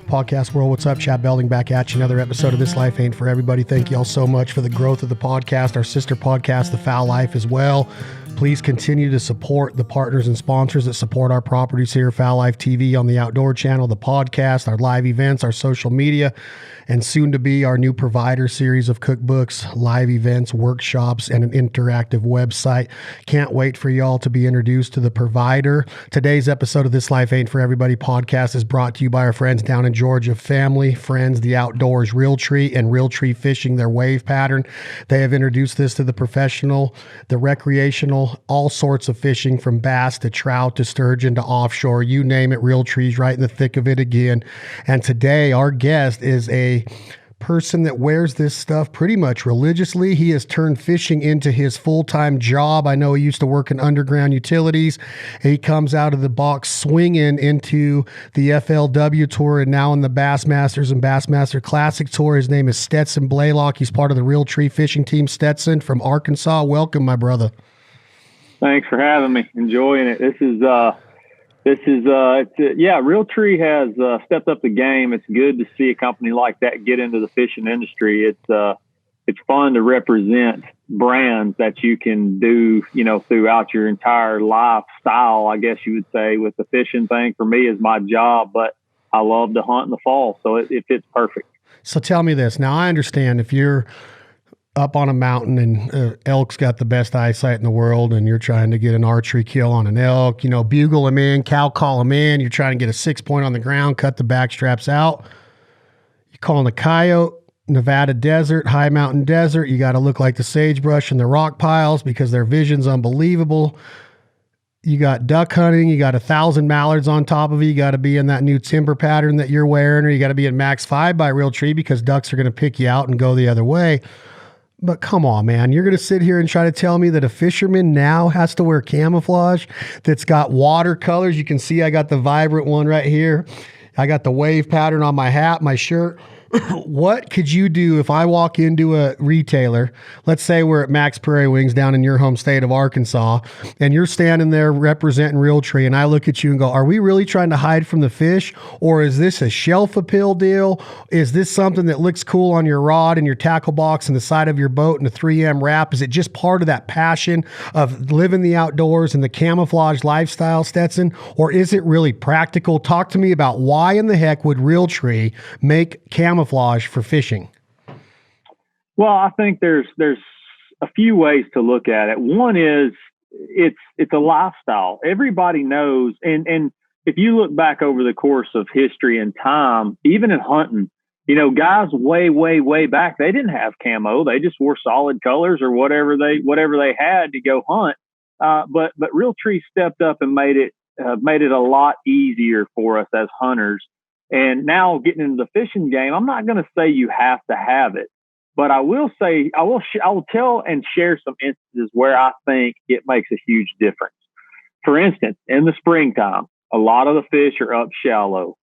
Podcast world, what's up? Chad Belding back at you. Another episode of This Life Ain't For Everybody. Thank you all so much for the growth of the podcast, our sister podcast, The Foul Life, as well. Please continue to support the partners and sponsors that support our properties here, Foul Life TV on the Outdoor Channel, the podcast, our live events, our social media, and soon to be our new provider series of cookbooks, live events, workshops, and an interactive website. Can't wait for y'all to be introduced to the provider. Today's episode of This Life Ain't For Everybody podcast is brought to you by our friends down in Georgia, Family Friends, The Outdoors, Realtree, and Realtree Fishing, their wave pattern. They have introduced this to the professional, the recreational, all sorts of fishing from bass to trout to sturgeon to offshore, you name it. Realtree's right in the thick of it again. And today our guest is a person that wears this stuff pretty much religiously. He has turned fishing into his full-time job. I know he used to work in underground utilities. He comes out of the box swinging into the FLW Tour and now in the Bassmasters and Bassmaster Classic Tour. His name is Stetson Blaylock. He's part of the Realtree fishing team. Stetson from Arkansas. Welcome, my brother. Thanks for having me. Enjoying it. Realtree has stepped up the game. It's good to see a company like that get into the fishing industry. It's fun to represent brands that you can do, throughout your entire lifestyle, I guess you would say. With the fishing thing, for me, is my job, but I love to hunt in the fall, so it fits perfect. So tell me this. Now, I understand if you're up on a mountain and elk's got the best eyesight in the world and you're trying to get an archery kill on an elk, bugle him in, cow call him in, you're trying to get a 6-point on the ground, cut the back straps out. You're calling a coyote, Nevada desert, high mountain desert. You got to look like the sagebrush and the rock piles because their vision's unbelievable. You got duck hunting, you got 1,000 mallards on top of you. You got to be in that new timber pattern that you're wearing, or you got to be in Max 5 by Realtree because ducks are going to pick you out and go the other way. But come on, man, you're going to sit here and try to tell me that a fisherman now has to wear camouflage that's got watercolors. You can see I got the vibrant one right here. I got the wave pattern on my hat, my shirt. What could you do if I walk into a retailer, let's say we're at Max Prairie Wings down in your home state of Arkansas, and you're standing there representing Realtree, and I look at you and go, are we really trying to hide from the fish? Or is this a shelf appeal deal? Is this something that looks cool on your rod and your tackle box and the side of your boat and a 3M wrap? Is it just part of that passion of living the outdoors and the camouflage lifestyle, Stetson? Or is it really practical? Talk to me about why in the heck would Realtree make camouflage for fishing? Well, I think there's a few ways to look at it. One is it's a lifestyle. Everybody knows, and if you look back over the course of history and time, even in hunting, guys way back, they didn't have camo. They just wore solid colors or whatever they had to go hunt. But Realtree stepped up and made it a lot easier for us as hunters. And now getting into the fishing game, I'm not going to say you have to have it, but I will say I will tell and share some instances where I think it makes a huge difference. For instance, in the springtime, a lot of the fish are up shallow.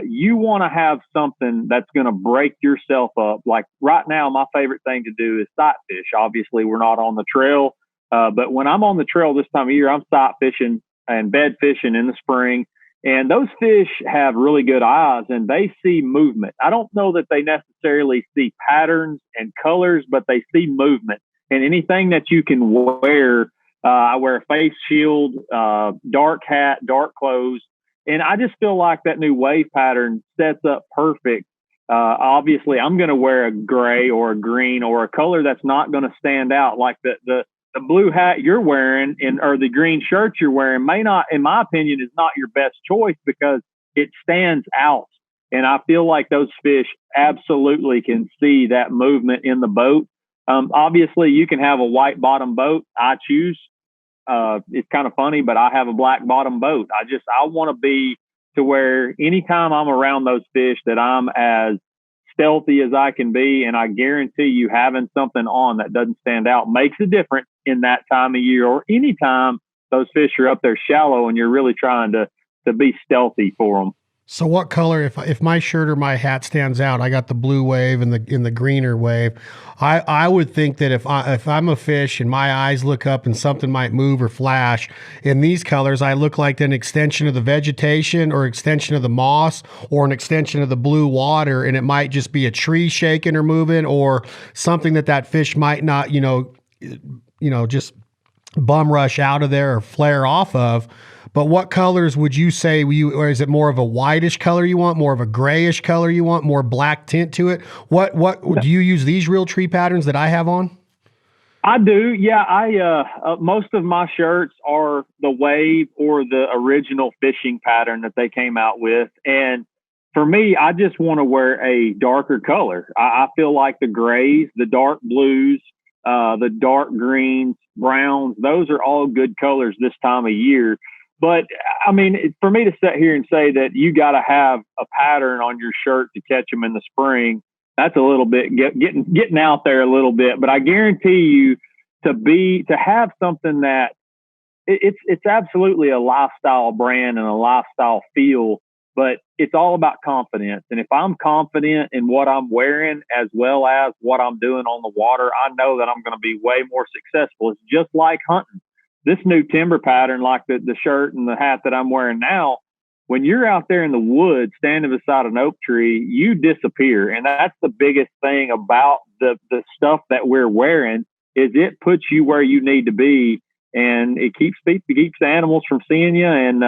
You want to have something that's going to break yourself up. Like right now, my favorite thing to do is sight fish. Obviously, we're not on the trail, but when I'm on the trail this time of year, I'm sight fishing and bed fishing in the spring. And those fish have really good eyes and they see movement. I don't know that they necessarily see patterns and colors, but they see movement. And anything that you can wear, I wear a face shield, dark hat, dark clothes. And I just feel like that new wave pattern sets up perfect. Obviously, I'm going to wear a gray or a green or a color that's not going to stand out, like the blue hat you're wearing or the green shirt you're wearing may not, in my opinion, is not your best choice because it stands out. And I feel like those fish absolutely can see that movement in the boat. Obviously, you can have a white bottom boat. I choose. It's kind of funny, but I have a black bottom boat. I want to be to where anytime I'm around those fish that I'm as stealthy as I can be. And I guarantee you having something on that doesn't stand out makes a difference in that time of year or any time those fish are up there shallow and you're really trying to be stealthy for them. So what color, if my shirt or my hat stands out, I got the blue wave and the greener wave. I would think that if I'm a fish and my eyes look up and something might move or flash in these colors, I look like an extension of the vegetation or extension of the moss or an extension of the blue water, and it might just be a tree shaking or moving or something that fish might not, just bum rush out of there or flare off of. But what colors would you say or is it more of a whitish color you want, more of a grayish color you want, more black tint to it? What do you use these real tree patterns that I have on? I do. Yeah. Most of my shirts are the wave or the original fishing pattern that they came out with. And for me, I just want to wear a darker color. I feel like the grays, the dark blues, the dark greens, browns, those are all good colors this time of year. But I mean, for me to sit here and say that you got to have a pattern on your shirt to catch them in the spring, that's a little bit getting out there a little bit. But I guarantee you to have something that it's absolutely a lifestyle brand and a lifestyle feel, but it's all about confidence. And if I'm confident in what I'm wearing as well as what I'm doing on the water, I know that I'm going to be way more successful. It's just like hunting. This new timber pattern, like the shirt and the hat that I'm wearing now, when you're out there in the woods standing beside an oak tree, you disappear. And that's the biggest thing about the stuff that we're wearing is it puts you where you need to be. And it keeps the animals from seeing you and,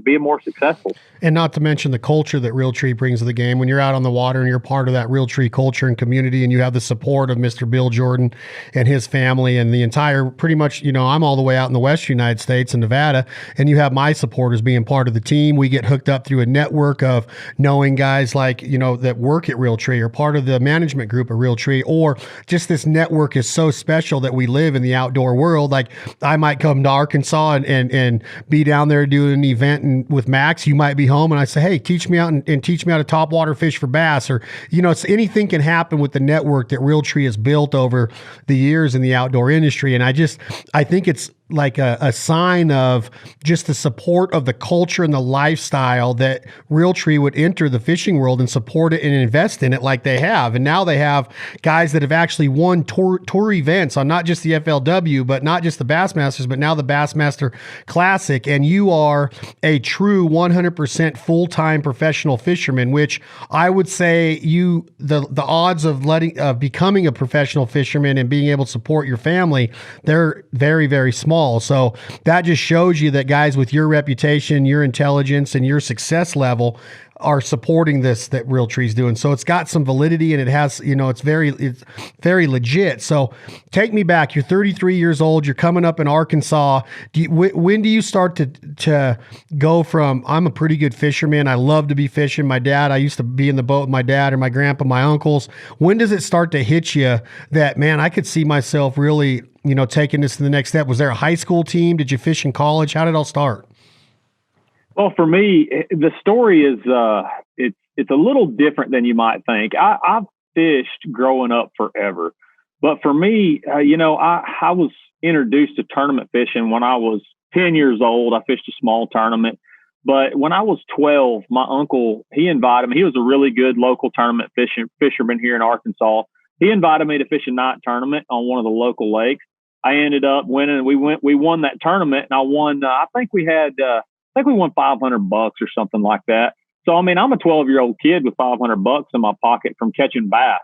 being more successful. And not to mention the culture that Realtree brings to the game. When you're out on the water and you're part of that Realtree culture and community and you have the support of Mr. Bill Jordan and his family and the entire, pretty much, I'm all the way out in the Western United States and Nevada, and you have my supporters being part of the team. We get hooked up through a network of knowing guys like, that work at Realtree or part of the management group at Realtree, or just this network is so special that we live in the outdoor world. Like I might come to Arkansas and be down there doing an event with Max. You might be home and I say, hey, teach me out and teach me how to top water fish for bass, or it's anything can happen with the network that Realtree has built over the years in the outdoor industry. And I think it's like a sign of just the support of the culture and the lifestyle that Realtree would enter the fishing world and support it and invest in it like they have. And now they have guys that have actually won tour events on not just the FLW, but not just the Bassmasters, but now the Bassmaster Classic. And you are a true 100% full-time professional fisherman, which I would say the odds of becoming a professional fisherman and being able to support your family, they're very, very small. So that just shows you that guys with your reputation, your intelligence, and your success level are supporting this that Realtree's doing. So it's got some validity and it has, it's very legit. So take me back. You're 33 years old. You're coming up in Arkansas. When do you start to go from, I'm a pretty good fisherman, I love to be fishing. I used to be in the boat with my dad or my grandpa, my uncles. When does it start to hit you that, man, I could see myself really, taking this to the next step? Was there a high school team? Did you fish in college? How did it all start? Well, for me, the story is it's a little different than you might think. I've fished growing up forever, but for me, I was introduced to tournament fishing when I was 10 years old. I fished a small tournament, but when I was 12, my uncle, he invited me. He was a really good local tournament fisherman here in Arkansas. He invited me to fish a night tournament on one of the local lakes. I ended up winning. We won that tournament, and I won. I think we won $500 or something like that. So, I mean, I'm a 12-year-old kid with $500 in my pocket from catching bass.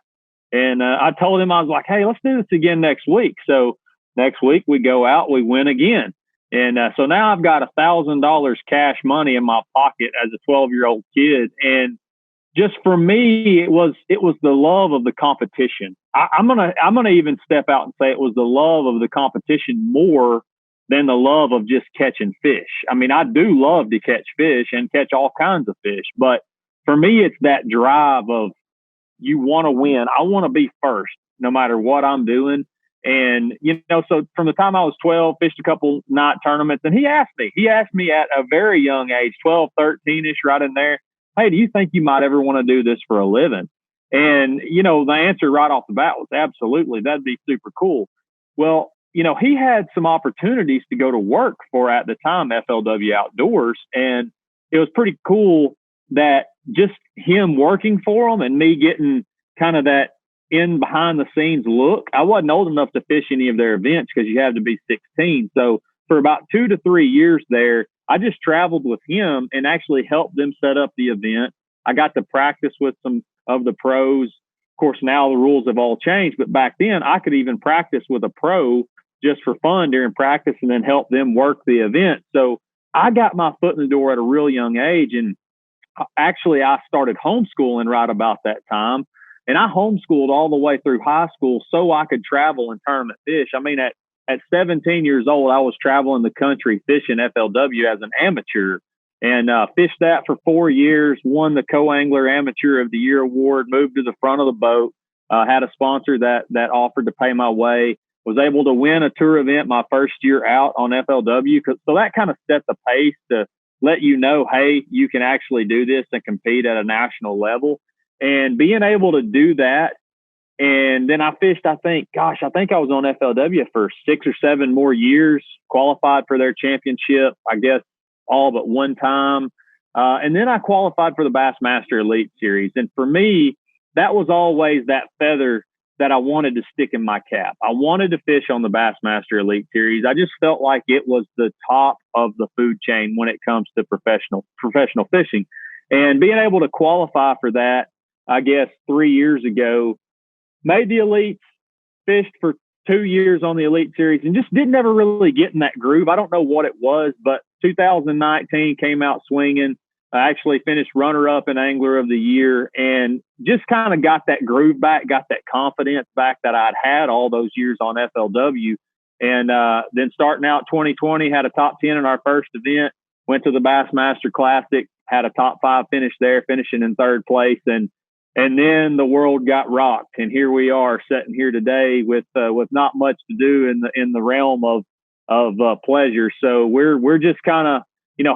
And I told him, I was like, hey, let's do this again next week. So next week we go out, we win again. And so now I've got $1,000 cash money in my pocket as a 12-year-old kid. And just for me, it was the love of the competition. I'm gonna even step out and say it was the love of the competition more than the love of just catching fish. I mean, I do love to catch fish and catch all kinds of fish, but for me, it's that drive of you want to win. I want to be first no matter what I'm doing. And, so from the time I was 12, fished a couple night tournaments, and he asked me at a very young age, 12, 13-ish, right in there, hey, do you think you might ever want to do this for a living? And, the answer right off the bat was absolutely. That'd be super cool. Well, he had some opportunities to go to work for, at the time, FLW Outdoors. And it was pretty cool that just him working for them and me getting kind of that in behind the scenes look. I wasn't old enough to fish any of their events because you have to be 16. So for about 2 to 3 years there, I just traveled with him and actually helped them set up the event. I got to practice with some of the pros. Of course, now the rules have all changed, but back then I could even practice with a pro just for fun during practice and then help them work the event. So I got my foot in the door at a real young age. And actually, I started homeschooling right about that time. And I homeschooled all the way through high school so I could travel and tournament fish. I mean, at 17 years old, I was traveling the country fishing FLW as an amateur and fished that for 4 years, won the Co-Angler Amateur of the Year award, moved to the front of the boat, had a sponsor that offered to pay my way, was able to win a tour event my first year out on FLW. So that kind of set the pace to let you know, hey, you can actually do this and compete at a national level. And being able to do that, and then I fished, I think I was on FLW for 6 or 7 more years, qualified for their championship, I guess all but one time. And then I qualified for the Bassmaster Elite Series. And for me, that was always that feather that I wanted to stick in my cap. I wanted to fish on the Bassmaster Elite Series. I just felt like it was the top of the food chain when it comes to professional fishing. And being able to qualify for that, I guess 3 years ago, made the elites, fished for 2 years on the Elite Series, and just didn't ever really get in that groove. I don't know what it was, but 2019 came out swinging. I actually finished runner-up in Angler of the Year and just kind of got that groove back, got that confidence back that I'd had all those years on FLW. And then starting out 2020, had a top 10 in our first event, went to the Bassmaster Classic, had a top 5 finish there, finishing in 3rd place. And then the world got rocked. And here we are sitting here today with not much to do in the realm of pleasure. So we're just kind of,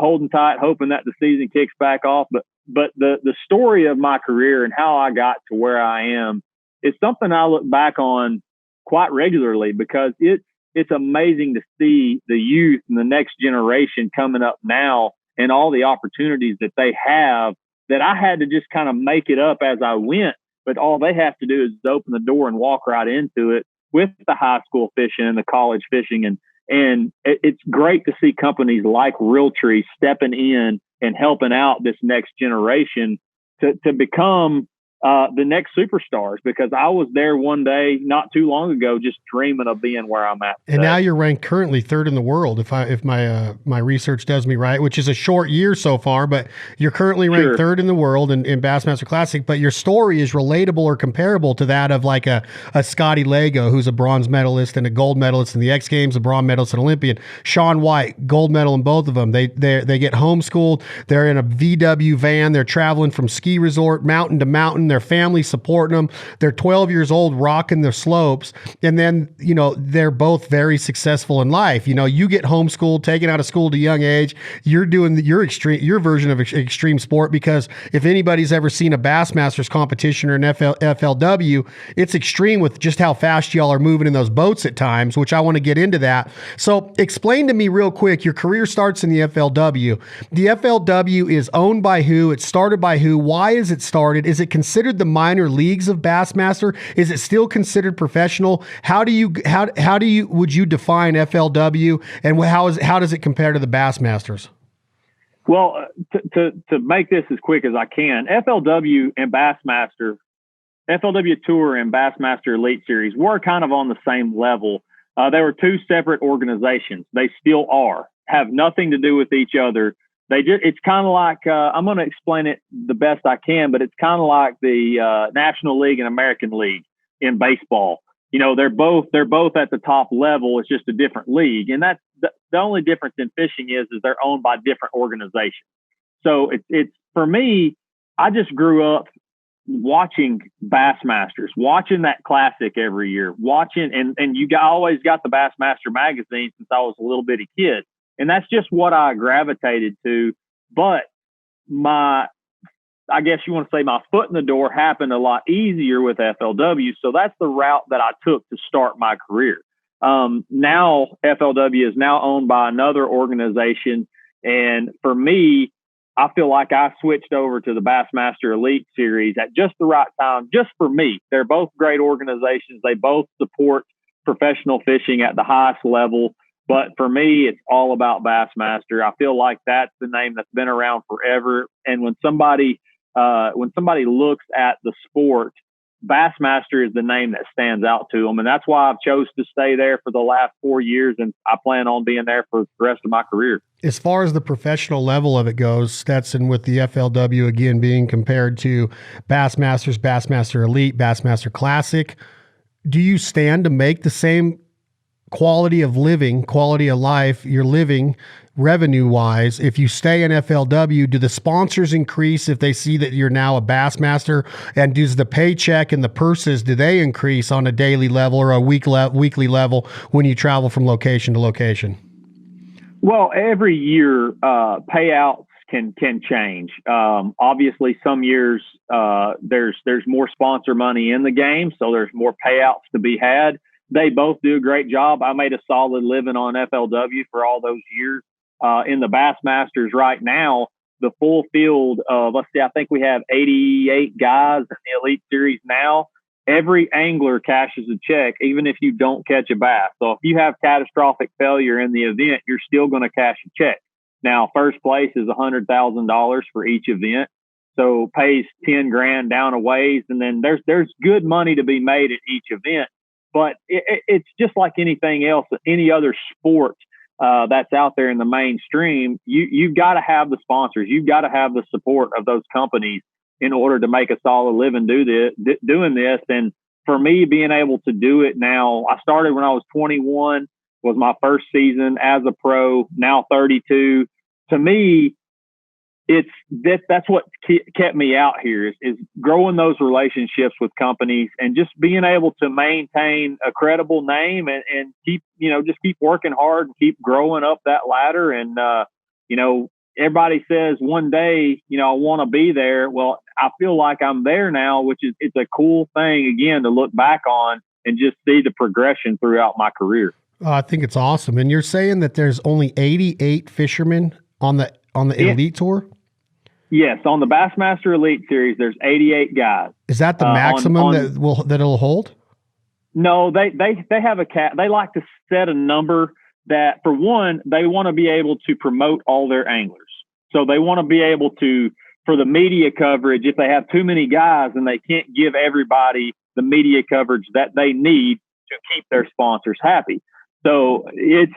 holding tight, hoping that the season kicks back off. But the story of my career and how I got to where I am is something I look back on quite regularly because it's amazing to see the youth and the next generation coming up now and all the opportunities that they have that I had to just kind of make it up as I went. But all they have to do is open the door and walk right into it with the high school fishing and the college fishing. And it's great to see companies like Realtree stepping in and helping out this next generation to become the next superstars, because I was there one day not too long ago just dreaming of being where I'm at today. And now you're ranked currently 3rd in the world, if my research does me right, which is a short year so far, but you're currently ranked 3rd in the world in Bassmaster Classic. But your story is relatable or comparable to that of like a Scotty Lago, who's a bronze medalist and a gold medalist in the X Games, a bronze medalist and Olympian. Sean White, gold medal in both of them. They get homeschooled. They're in a VW van. They're traveling from ski resort mountain to mountain. Their family supporting them. They're 12 years old, rocking the slopes. And then, they're both very successful in life. You get homeschooled, taken out of school at a young age. You're doing your version of extreme sport, because if anybody's ever seen a Bassmasters competition or an FLW, it's extreme with just how fast y'all are moving in those boats at times, which I want to get into that. So explain to me real quick, your career starts in the FLW. The FLW is owned by who? It's started by who? Why is it started? Is it considered the minor leagues of Bassmaster? Is it still considered professional? How would you define FLW, and how does it compare to the Bassmasters? Well, to make this as quick as I can, FLW and Bassmaster, FLW Tour and Bassmaster Elite Series were kind of on the same level. They were 2 separate organizations. They still are, have nothing to do with each other. It's kind of like, I'm going to explain it the best I can, but it's kind of like the National League and American League in baseball. They're both at the top level. It's just a different league. And that's the only difference in fishing is they're owned by different organizations. So it's for me, I just grew up watching Bassmasters, watching that classic every year, and always got the Bassmaster magazine since I was a little bitty kid. And that's just what I gravitated to. But I guess you want to say my foot in the door happened a lot easier with FLW. So that's the route that I took to start my career. Now FLW is now owned by another organization. And for me, I feel like I switched over to the Bassmaster Elite Series at just the right time, just for me. They're both great organizations. They both support professional fishing at the highest level. But for me, it's all about Bassmaster. I feel like that's the name that's been around forever. And when somebody looks at the sport, Bassmaster is the name that stands out to them. And that's why I've chose to stay there for the last 4 years. And I plan on being there for the rest of my career. As far as the professional level of it goes, Stetson, with the FLW again being compared to Bassmasters, Bassmaster Elite, Bassmaster Classic, do you stand to make the same quality of living, quality of life you're living revenue-wise if you stay in FLW? Do the sponsors increase if they see that you're now a Bassmaster? And does the paycheck and the purses, do they increase on a daily level or a weekly level when you travel from location to location? Well, every year payouts can change. Obviously, some years there's more sponsor money in the game, so there's more payouts to be had. They both do a great job. I made a solid living on FLW for all those years. In the Bassmasters right now, the full field of, I think we have 88 guys in the Elite Series now. Every angler cashes a check, even if you don't catch a bass. So if you have catastrophic failure in the event, you're still going to cash a check. Now, first place is $100,000 for each event. So pays 10 grand down a ways. And then there's good money to be made at each event. But it's just like anything else, any other sport that's out there in the mainstream. You've got to have the sponsors. You've got to have the support of those companies in order to make a solid living doing this. And for me, being able to do it now, I started when I was 21, was my first season as a pro, now 32. To me, that's what kept me out here is growing those relationships with companies and just being able to maintain a credible name and keep, just keep working hard and keep growing up that ladder. And, everybody says one day, I want to be there. Well, I feel like I'm there now, it's a cool thing again to look back on and just see the progression throughout my career. I think it's awesome. And you're saying that there's only 88 fishermen on the Elite Tour? Yes, on the Bassmaster Elite Series, there's 88 guys. Is that the maximum that it'll hold? No, they have a cap. They like to set a number that, for one, they want to be able to promote all their anglers. So they want to be able to, for the media coverage, if they have too many guys and they can't give everybody the media coverage that they need to keep their sponsors happy. So it's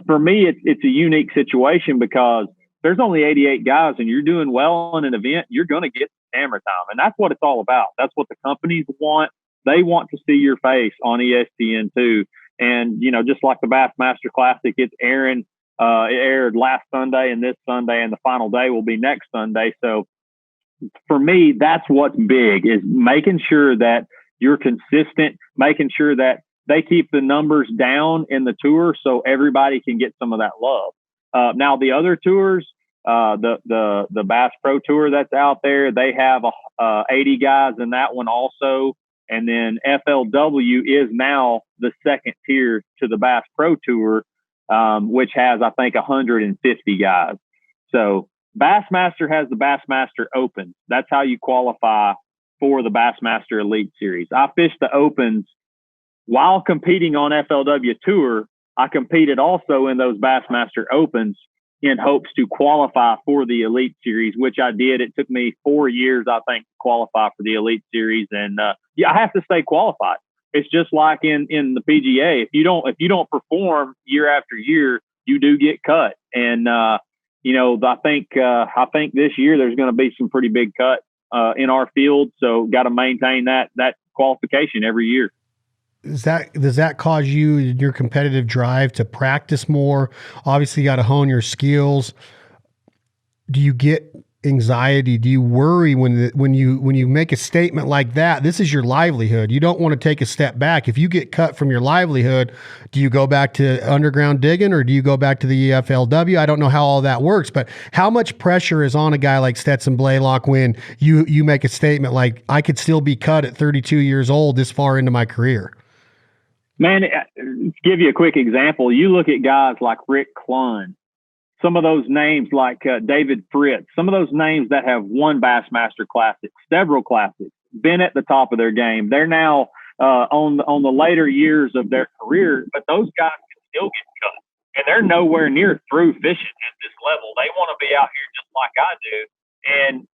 for me, it's a unique situation because there's only 88 guys and you're doing well in an event, you're going to get camera time. And that's what it's all about. That's what the companies want. They want to see your face on ESPN2. And, just like the Bassmaster Classic, it's airing. It aired last Sunday and this Sunday, and the final day will be next Sunday. So for me, that's what's big, is making sure that you're consistent, making sure that they keep the numbers down in the tour so everybody can get some of that love. Now the other tours, the Bass Pro Tour that's out there, they have 80 guys in that one also. And then FLW is now the second tier to the Bass Pro Tour, which has, I think, 150 guys. So Bassmaster has the Bassmaster Open. That's how you qualify for the Bassmaster Elite Series. I fished the Opens while competing on FLW Tour. I competed also in those Bassmaster Opens in hopes to qualify for the Elite Series, which I did. It took me 4 years, I think, to qualify for the Elite Series. And I have to stay qualified. It's just like in the PGA. If you don't perform year after year, you do get cut. And I think this year there's going to be some pretty big cuts in our field. So got to maintain that qualification every year. Does that cause you, your competitive drive, to practice more? Obviously, you got to hone your skills. Do you get anxiety? Do you worry when you make a statement like that? This is your livelihood. You don't want to take a step back. If you get cut from your livelihood, do you go back to underground digging or do you go back to the FLW? I don't know how all that works, but how much pressure is on a guy like Stetson Blaylock when you make a statement like, I could still be cut at 32 years old this far into my career? Man, to give you a quick example, you look at guys like Rick Clunn. some of those names like David Fritz, some of those names that have won Bassmaster Classics, several classics, been at the top of their game. They're now on the later years of their career, but those guys can still get cut, and they're nowhere near through fishing at this level. They want to be out here just like I do, and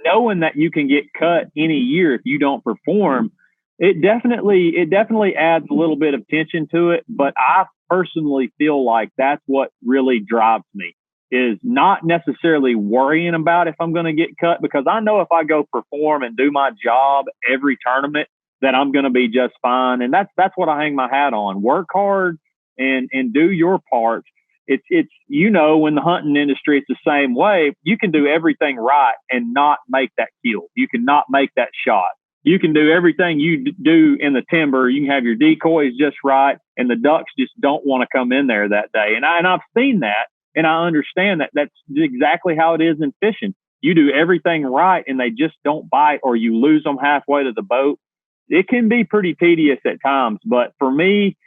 knowing that you can get cut any year if you don't perform, it definitely adds a little bit of tension to it. But I personally feel like that's what really drives me, is not necessarily worrying about if I'm going to get cut, because I know if I go perform and do my job every tournament, that I'm going to be just fine. And that's what I hang my hat on. Work hard and do your part. It's in the hunting industry, it's the same way. You can do everything right and not make that kill. You cannot make that shot. You can do everything you do in the timber. You can have your decoys just right, and the ducks just don't want to come in there that day. And I've seen that, and I understand that that's exactly how it is in fishing. You do everything right, and they just don't bite, or you lose them halfway to the boat. It can be pretty tedious at times. But for me,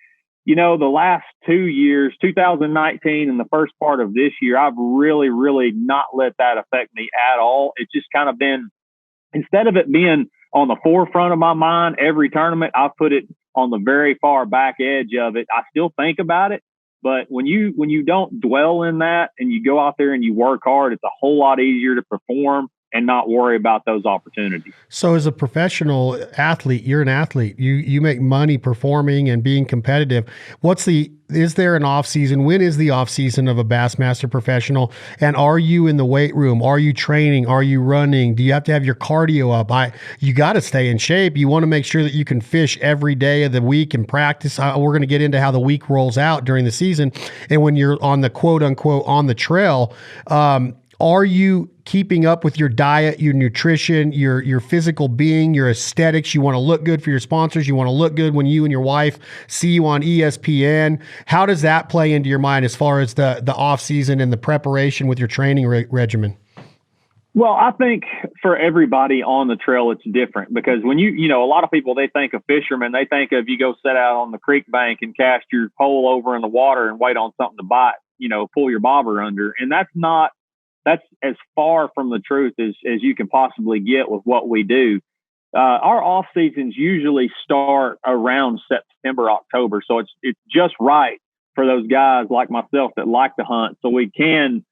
the last 2 years, 2019 and the first part of this year, I've really, really not let that affect me at all. It's just kind of been, instead of it being on the forefront of my mind every tournament, I've put it on the very far back edge of it. I still think about it, but when you don't dwell in that and you go out there and you work hard, it's a whole lot easier to perform and not worry about those opportunities. So as a professional athlete, you're an athlete. You make money performing and being competitive. Is there an off season? When is the off season of a Bassmaster professional? And are you in the weight room? Are you training? Are you running? Do you have to have your cardio up? You got to stay in shape. You want to make sure that you can fish every day of the week and practice. We're going to get into how the week rolls out during the season. And when you're on the quote unquote on the trail, are you keeping up with your diet, your nutrition, your physical being, your aesthetics? You want to look good for your sponsors. You want to look good when you and your wife see you on ESPN. How does that play into your mind as far as the off season and the preparation with your training regimen? Well, I think for everybody on the trail, it's different, because when a lot of people, they think of fishermen, they think of you go set out on the creek bank and cast your pole over in the water and wait on something to bite, pull your bobber under. And that's as far from the truth as you can possibly get with what we do. Our off seasons usually start around September, October. So it's just right for those guys like myself that like to hunt. So we can,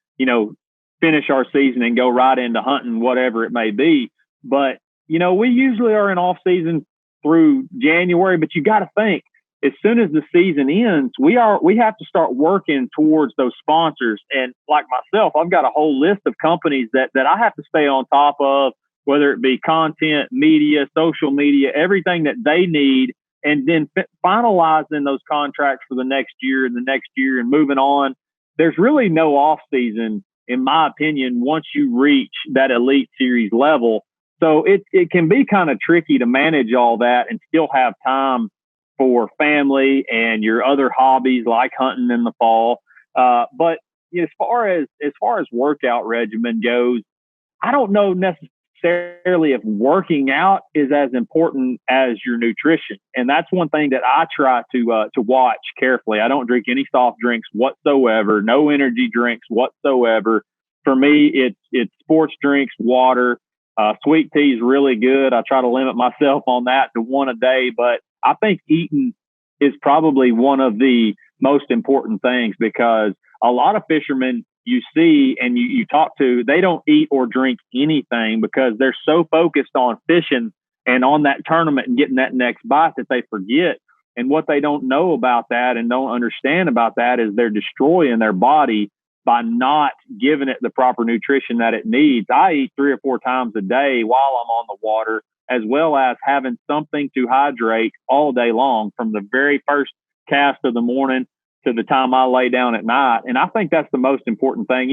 finish our season and go right into hunting, whatever it may be. But, we usually are in off season through January, but you got to think, as soon as the season ends, we have to start working towards those sponsors. And like myself, I've got a whole list of companies that I have to stay on top of, whether it be content, media, social media, everything that they need, and then finalizing those contracts for the next year and moving on. There's really no off season, in my opinion, once you reach that Elite Series level. So it can be kind of tricky to manage all that and still have time for family and your other hobbies like hunting in the fall. But as far as workout regimen goes, I don't know necessarily if working out is as important as your nutrition. And that's one thing that I try to watch carefully. I don't drink any soft drinks whatsoever, no energy drinks whatsoever. For me, it's sports drinks, water. Sweet tea is really good. I try to limit myself on that to one a day, but I think eating is probably one of the most important things, because a lot of fishermen you see and you talk to, they don't eat or drink anything because they're so focused on fishing and on that tournament and getting that next bite that they forget. And what they don't know about that and don't understand about that is they're destroying their body by not giving it the proper nutrition that it needs. I eat 3 or 4 times a day while I'm on the water, as well as having something to hydrate all day long, from the very first cast of the morning to the time I lay down at night. And I think that's the most important thing.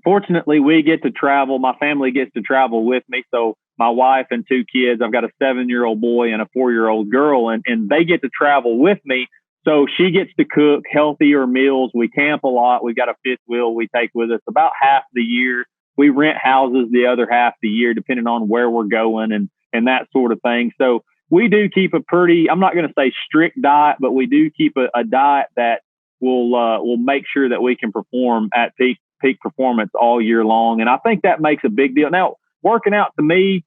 Fortunately, we get to travel. My family gets to travel with me. So my wife and 2 kids, I've got a 7-year-old boy and a 4-year-old girl, and they get to travel with me. So she gets to cook healthier meals. We camp a lot. We've got a 5th wheel we take with us about half the year. We rent houses the other half the year, depending on where we're going and that sort of thing. So we do keep a pretty, I'm not going to say strict diet, but we do keep a diet that we'll make sure that we can perform at peak performance all year long. And I think that makes a big deal. Now, working out to me,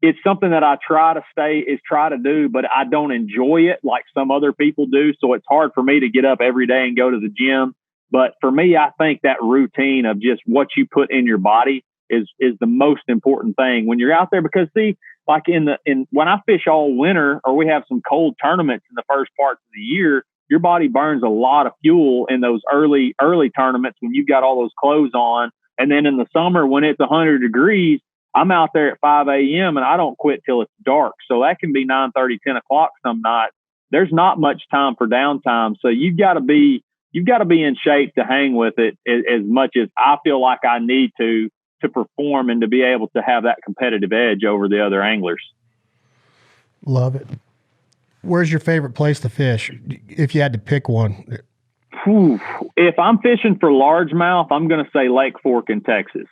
it's something that I try to do, but I don't enjoy it like some other people do. So it's hard for me to get up every day and go to the gym. But for me, I think that routine of just what you put in your body is the most important thing when you're out there. Because see, like when I fish all winter, or we have some cold tournaments in the first parts of the year, your body burns a lot of fuel in those early tournaments when you've got all those clothes on. And then in the summer when it's 100 degrees, I'm out there at 5 a.m. and I don't quit till it's dark. So that can be 9:30, 10 o'clock some nights. There's not much time for downtime. So you've got to be in shape to hang with it as much as I feel like I need to perform and to be able to have that competitive edge over the other anglers. Love it. Where's your favorite place to fish if you had to pick one? If I'm fishing for largemouth, I'm going to say Lake Fork in Texas.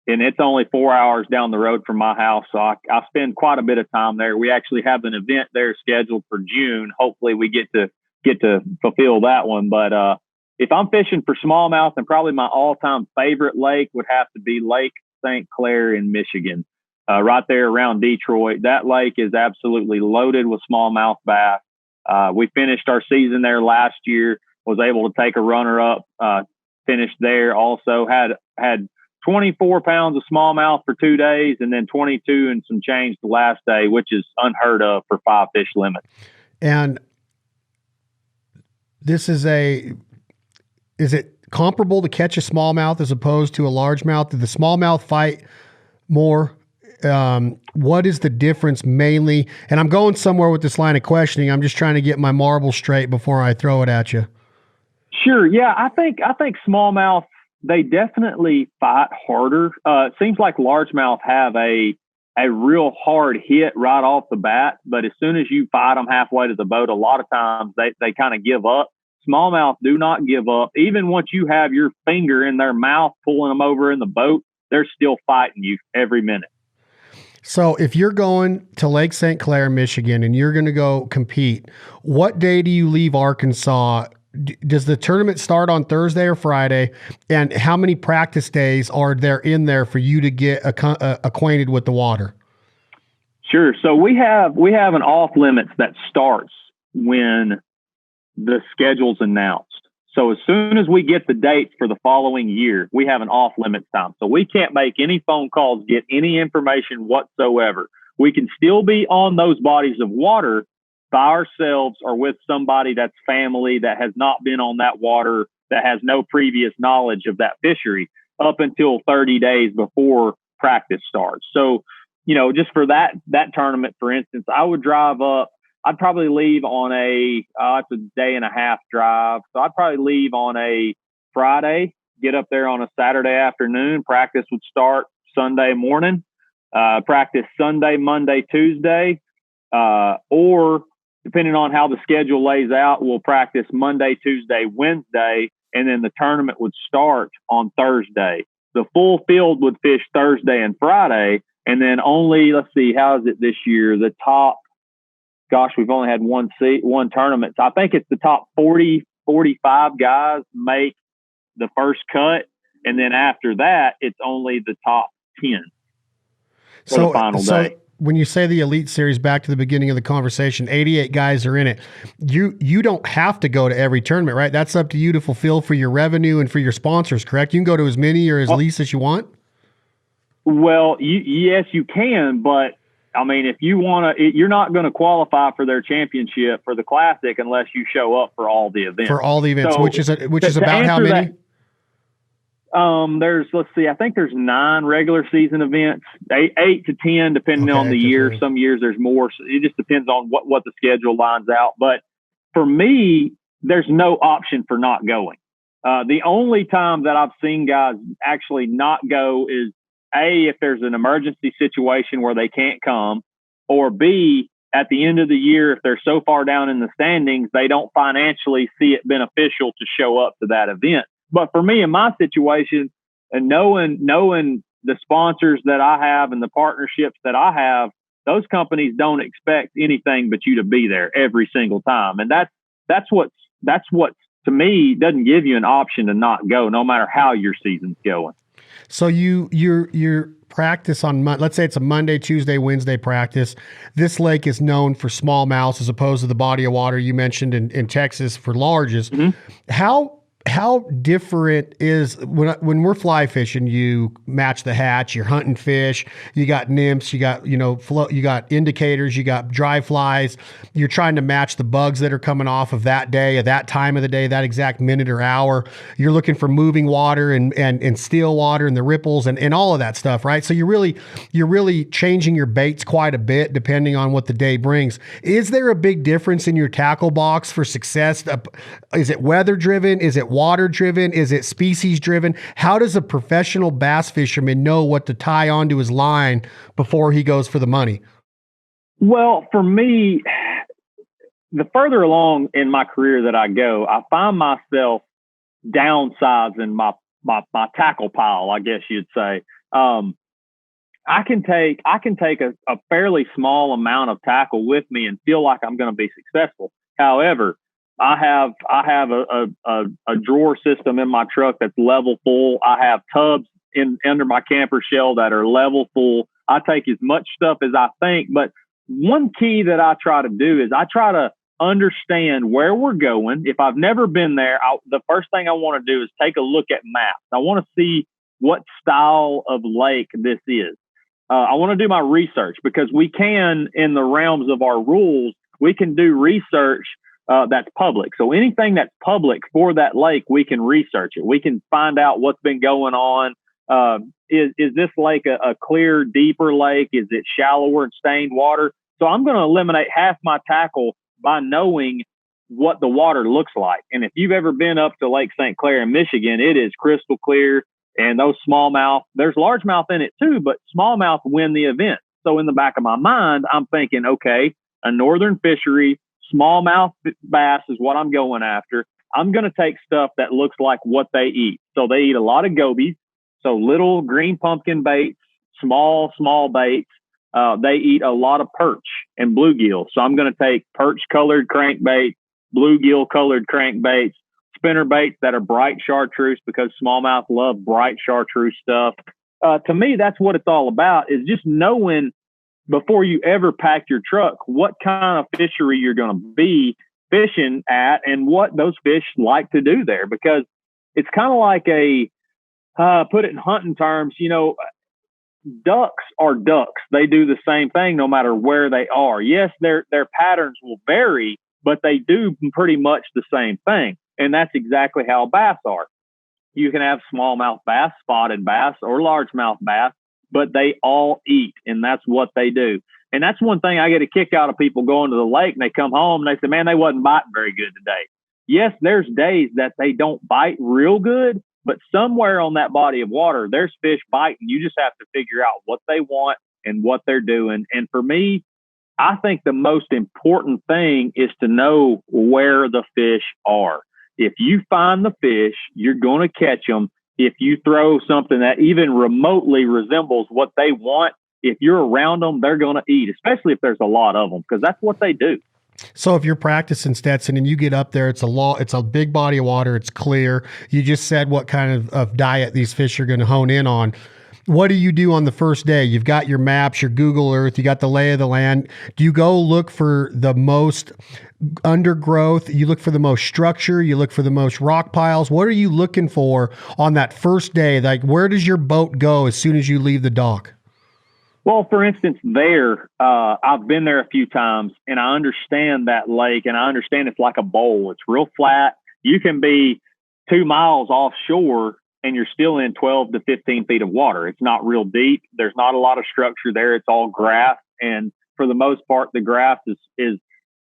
And it's only 4 hours down the road from my house. So I spend quite a bit of time there. We actually have an event there scheduled for June. Hopefully we get to fulfill that one. But if I'm fishing for smallmouth, and probably my all-time favorite lake would have to be Lake St. Clair in Michigan, right there around Detroit. That lake is absolutely loaded with smallmouth bass. We finished our season there last year, was able to take a runner-up, finished there. Also had 24 pounds of smallmouth for 2 days, and then 22 and some change the last day, which is unheard of for 5 fish limit. And this is it comparable to catch a smallmouth as opposed to a largemouth? Did the smallmouth fight more? What is the difference mainly? And I'm going somewhere with this line of questioning. I'm just trying to get my marble straight before I throw it at you. Sure. Yeah. I think smallmouth, they definitely fight harder. It seems like largemouth have a real hard hit right off the bat, but as soon as you fight them halfway to the boat, a lot of times they kind of give up. Smallmouth do not give up. Even once you have your finger in their mouth pulling them over in the boat, they're still fighting you every minute. So if you're going to Lake St. Clair, Michigan, and you're going to go compete, what day do you leave Arkansas? Does the tournament start on Thursday or Friday? And how many practice days are there in there for you to get acquainted with the water? Sure. So we have an off limits that starts when the schedule's announced. So as soon as we get the dates for the following year, we have an off limits time. So we can't make any phone calls, get any information whatsoever. We can still be on those bodies of water by ourselves or with somebody that's family that has not been on that water, that has no previous knowledge of that fishery up until 30 days before practice starts. So, just for that tournament, for instance, I would drive up. I'd probably leave on it's a day and a half drive. So I'd probably leave on a Friday, get up there on a Saturday afternoon. Practice would start Sunday morning, practice Sunday, Monday, Tuesday, or depending on how the schedule lays out, we'll practice Monday, Tuesday, Wednesday, and then the tournament would start on Thursday. The full field would fish Thursday and Friday, and then only, let's see, how is it this year? The top, we've only had one tournament. So I think it's the top 40, 45 guys make the first cut. And then after that, it's only the top 10 for the final day. When you say the Elite Series, back to the beginning of the conversation, 88 guys are in it. You don't have to go to every tournament, right? That's up to you to fulfill for your revenue and for your sponsors, correct? You can go to as many or as least as you want? Well, yes, you can, but I mean, if you want to, you're not going to qualify for their championship for the Classic unless you show up for all the events. For all the events, so, which is about how many? Let's see, I think there's 9 regular season events, 8 to 10, depending on the year. Some years there's more. So it just depends on what the schedule lines out. But for me, there's no option for not going. The only time that I've seen guys actually not go is A, if there's an emergency situation where they can't come, or B, at the end of the year, if they're so far down in the standings, they don't financially see it beneficial to show up to that event. But for me, in my situation, and knowing the sponsors that I have and the partnerships that I have, those companies don't expect anything but you to be there every single time. And that's what's to me, doesn't give you an option to not go, no matter how your season's going. So your practice on let's say it's a Monday, Tuesday, Wednesday practice. This lake is known for smallmouths as opposed to the body of water you mentioned in Texas for larges. How different is when we're fly fishing? You match the hatch. You're hunting fish. You got nymphs. You got you got indicators. You got dry flies. You're trying to match the bugs that are coming off of that day, at that time of the day, that exact minute or hour. You're looking for moving water and still water and the ripples and all of that stuff, right? So you're really changing your baits quite a bit depending on what the day brings. Is there a big difference in your tackle box for success? Is it weather driven? Is it water driven? Is it species driven? How does a professional bass fisherman know what to tie onto his line before he goes for the money? Well, for me, the further along in my career that I go, I find myself downsizing my tackle pile, I guess you'd say. I can take a fairly small amount of tackle with me and feel like I'm going to be successful. However, I have a drawer system in my truck that's level full. I have tubs under my camper shell that are level full. I take as much stuff as I think, but one key that I try to do is I try to understand where we're going. If I've never been there, the first thing I want to do is take a look at maps. I want to see what style of lake this is. I want to do my research because we can, in the realms of our rules, we can do research that's public. So anything that's public for that lake, we can research it. We can find out what's been going on. Is this lake a clear, deeper lake? Is it shallower and stained water? So I'm going to eliminate half my tackle by knowing what the water looks like. And if you've ever been up to Lake St. Clair in Michigan, it is crystal clear. And those smallmouth, there's largemouth in it too, but smallmouth win the event. So in the back of my mind, I'm thinking, okay, a northern fishery, smallmouth bass is what I'm going after. I'm going to take stuff that looks like what they eat. So they eat a lot of gobies, so little green pumpkin baits, small baits. They eat a lot of perch and bluegill. So I'm going to take perch-colored crankbaits, bluegill-colored crankbaits, spinner baits that are bright chartreuse because smallmouth love bright chartreuse stuff. To me, that's what it's all about, is just knowing before you ever pack your truck what kind of fishery you're going to be fishing at and what those fish like to do there. Because it's kind of like put it in hunting terms, ducks are ducks. They do the same thing no matter where they are. Yes, their patterns will vary, but they do pretty much the same thing. And that's exactly how bass are. You can have smallmouth bass, spotted bass, or largemouth bass, but they all eat, and that's what they do. And that's one thing I get a kick out of people going to the lake, and they come home and they say, man, they wasn't biting very good today. Yes, there's days that they don't bite real good, but somewhere on that body of water, there's fish biting. You just have to figure out what they want and what they're doing. And for me, I think the most important thing is to know where the fish are. If you find the fish, you're going to catch them. If you throw something that even remotely resembles what they want, if you're around them, they're going to eat, especially if there's a lot of them, because that's what they do. So if you're practicing, Stetson, and you get up there, it's a big body of water. It's clear. You just said what kind of diet these fish are going to hone in on. What do you do on the first day? You've got your maps, your Google Earth, you got the lay of the land. Do you go look for the most undergrowth? You look for the most structure? You look for the most rock piles? What are you looking for on that first day? Like, where does your boat go as soon as you leave the dock? Well, for instance, I've been there a few times, and I understand that lake, and I understand it's like a bowl. It's real flat. You can be 2 miles offshore, and you're still in 12 to 15 feet of water. It's not real deep. There's not a lot of structure there. It's all grass. And for the most part, the grass is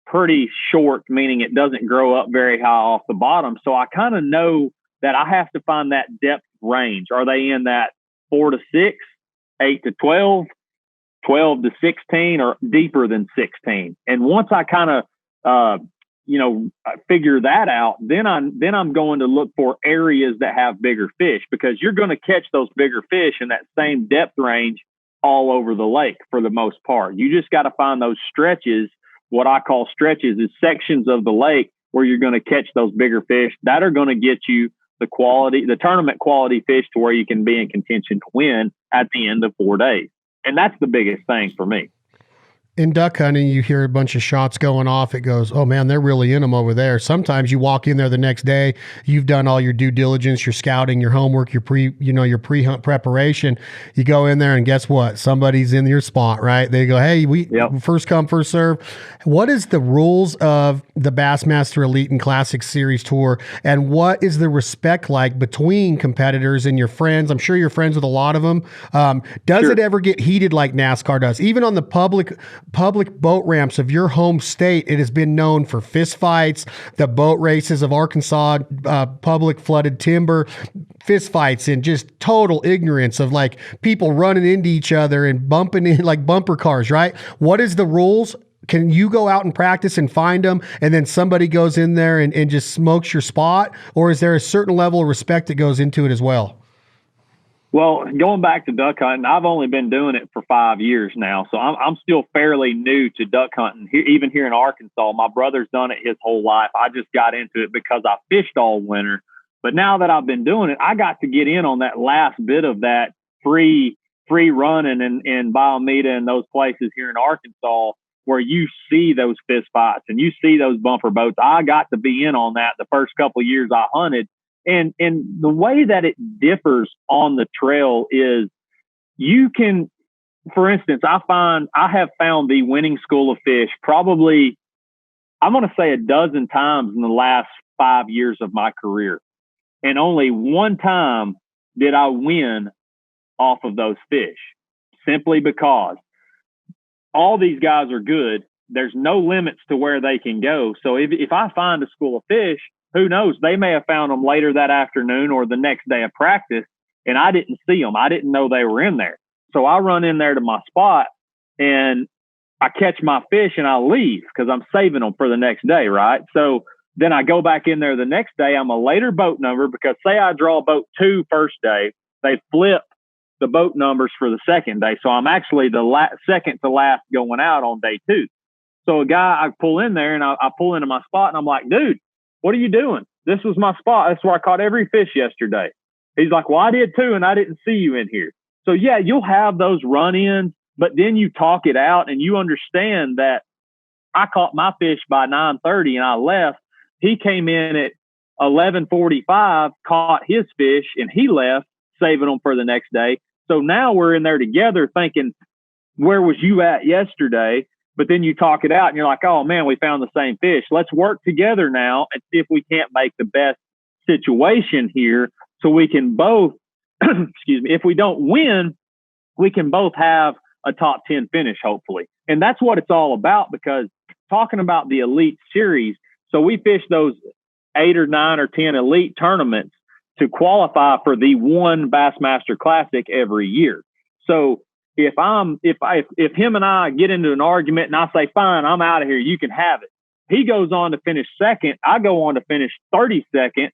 pretty short, meaning it doesn't grow up very high off the bottom. So I kind of know that I have to find that depth range. Are they in that 4 to 6, 8 to 12, 12 to 16, or deeper than 16? And once I kind of, figure that out, then I'm going to look for areas that have bigger fish, because you're going to catch those bigger fish in that same depth range all over the lake for the most part. You just got to find those stretches. What I call stretches is sections of the lake where you're going to catch those bigger fish that are going to get you the tournament quality fish to where you can be in contention to win at the end of 4 days. And that's the biggest thing for me. In duck hunting, you hear a bunch of shots going off. It goes, oh man, they're really in them over there. Sometimes you walk in there the next day, you've done all your due diligence, your scouting, your homework, your pre-hunt preparation. You go in there and guess what? Somebody's in your spot, right? They go, hey, first come, first serve. What is the rules of the Bassmaster Elite and Classic Series Tour? And what is the respect like between competitors and your friends? I'm sure you're friends with a lot of them. Does it ever get heated like NASCAR does? Even on the public boat ramps of your home state, it has been known for fist fights, the boat races of Arkansas, public flooded timber, fist fights, and just total ignorance of like people running into each other and bumping in like bumper cars, right? What is the rules? Can you go out and practice and find them and then somebody goes in there and just smokes your spot? Or is there a certain level of respect that goes into it as well? Well, going back to duck hunting, I've only been doing it for 5 years now, so I'm still fairly new to duck hunting. Even here in Arkansas, my brother's done it his whole life. I just got into it because I fished all winter. But now that I've been doing it, I got to get in on that last bit of that free running in Biomeda and those places here in Arkansas where you see those fist fights and you see those bumper boats. I got to be in on that the first couple of years I hunted. And the way that it differs on the trail is you can, for instance, I have found the winning school of fish probably, I'm going to say a dozen times in the last 5 years of my career. And only one time did I win off of those fish, simply because all these guys are good. There's no limits to where they can go. So if I find a school of fish, who knows? They may have found them later that afternoon or the next day of practice, and I didn't see them. I didn't know they were in there. So I run in there to my spot, and I catch my fish, and I leave because I'm saving them for the next day, right? So then I go back in there the next day. I'm a later boat number because say I draw boat 2 first day, they flip the boat numbers for the second day. So I'm actually the second to last going out on day 2. So a guy, I pull in there, and I pull into my spot, and I'm like, dude, what are you doing? This was my spot. That's where I caught every fish yesterday. He's like, well, I did too, and I didn't see you in here. So yeah, you'll have those run-ins, but then you talk it out and you understand that I caught my fish by 9:30 and I left. He came in at 11:45, caught his fish, and he left, saving them for the next day. So now we're in there together thinking, where was you at yesterday? But then you talk it out and you're like, oh man, we found the same fish. Let's work together now and see if we can't make the best situation here so we can both, excuse me, if we don't win, we can both have a top 10 finish, hopefully. And that's what it's all about, because talking about the Elite Series, so we fish those 8 or 9 or 10 Elite tournaments to qualify for the one Bassmaster Classic every year. So if him and I get into an argument and I say, fine, I'm out of here, you can have it. He goes on to finish second. I go on to finish 32nd.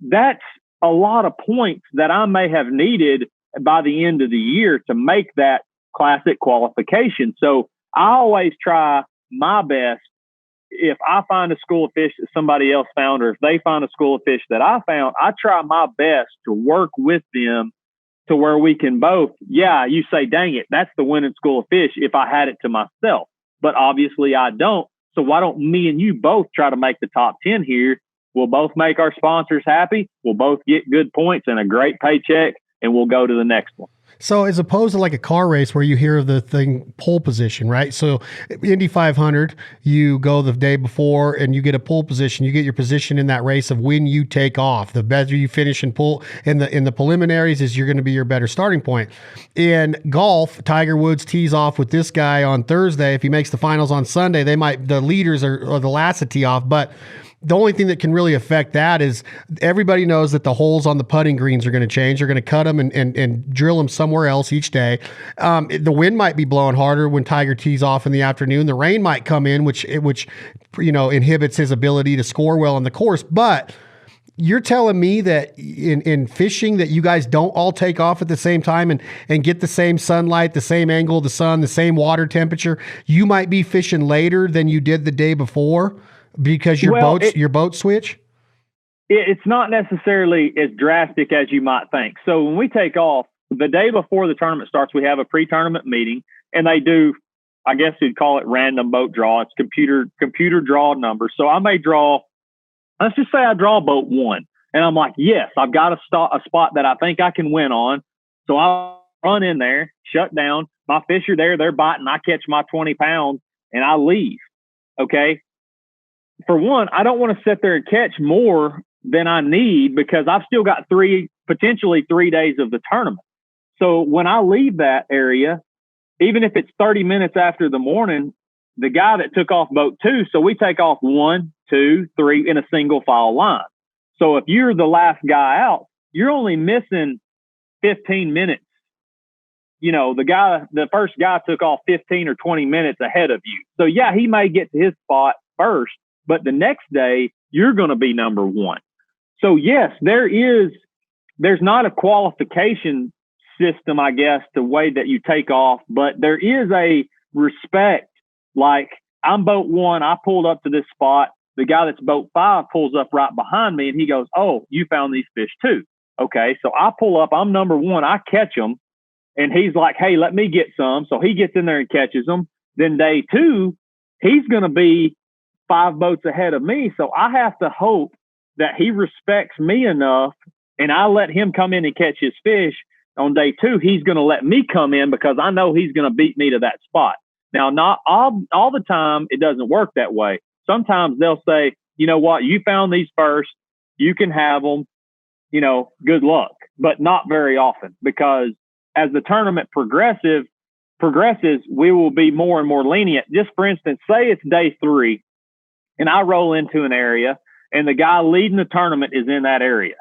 That's a lot of points that I may have needed by the end of the year to make that classic qualification. So I always try my best. If I find a school of fish that somebody else found, or if they find a school of fish that I found, I try my best to work with them to where we can both, you say, dang it, that's the winning school of fish if I had it to myself. But obviously I don't. So why don't me and you both try to make the top 10 here? We'll both make our sponsors happy. We'll both get good points and a great paycheck, and we'll go to the next one. So as opposed to like a car race where you hear the thing pole position, right? So Indy 500, you go the day before and you get a pole position. You get your position in that race of when you take off. The better you finish and pull in the preliminaries is you're going to be your better starting point. In golf, Tiger Woods tees off with this guy on Thursday. If he makes the finals on Sunday, the leaders are the last to tee off, but the only thing that can really affect that is everybody knows that the holes on the putting greens are going to change. They're going to cut them and drill them somewhere else each day. The wind might be blowing harder when Tiger tees off in the afternoon. The rain might come in, which inhibits his ability to score well on the course. But you're telling me that in fishing that you guys don't all take off at the same time and get the same sunlight, the same angle of the sun, the same water temperature. You might be fishing later than you did the day before. because your boat switch? It's not necessarily as drastic as you might think. So when we take off, the day before the tournament starts, we have a pre-tournament meeting, and they do, I guess you'd call it random boat draw. It's computer draw numbers. So I may draw, let's just say I draw boat 1, and I'm like, yes, I've got a spot that I think I can win on. So I'll run in there, shut down. My fish are there, they're biting. I catch my 20 pounds, and I leave. Okay. For one, I don't want to sit there and catch more than I need because I've still got potentially 3 days of the tournament. So when I leave that area, even if it's 30 minutes after the morning, the guy that took off boat 2, so we take off 1, 2, 3 in a single file line. So if you're the last guy out, you're only missing 15 minutes. You know, the first guy took off 15 or 20 minutes ahead of you. So yeah, he may get to his spot first, but the next day you're going to be number 1. So yes, there's not a qualification system, I guess, the way that you take off, but there is a respect. Like, I'm boat 1, I pulled up to this spot. The guy that's boat 5 pulls up right behind me and he goes, oh, you found these fish too. Okay. So I pull up, I'm number 1, I catch them, and he's like, hey, let me get some. So he gets in there and catches them. Then day 2, he's going to be 5 boats ahead of me. So I have to hope that he respects me enough, and I let him come in and catch his fish. On day 2, he's going to let me come in because I know he's going to beat me to that spot. Now, not all the time, it doesn't work that way. Sometimes they'll say, you know what, you found these first, you can have them, you know, good luck, but not very often, because as the tournament progresses, we will be more and more lenient. Just for instance, say it's day 3 and I roll into an area and the guy leading the tournament is in that area.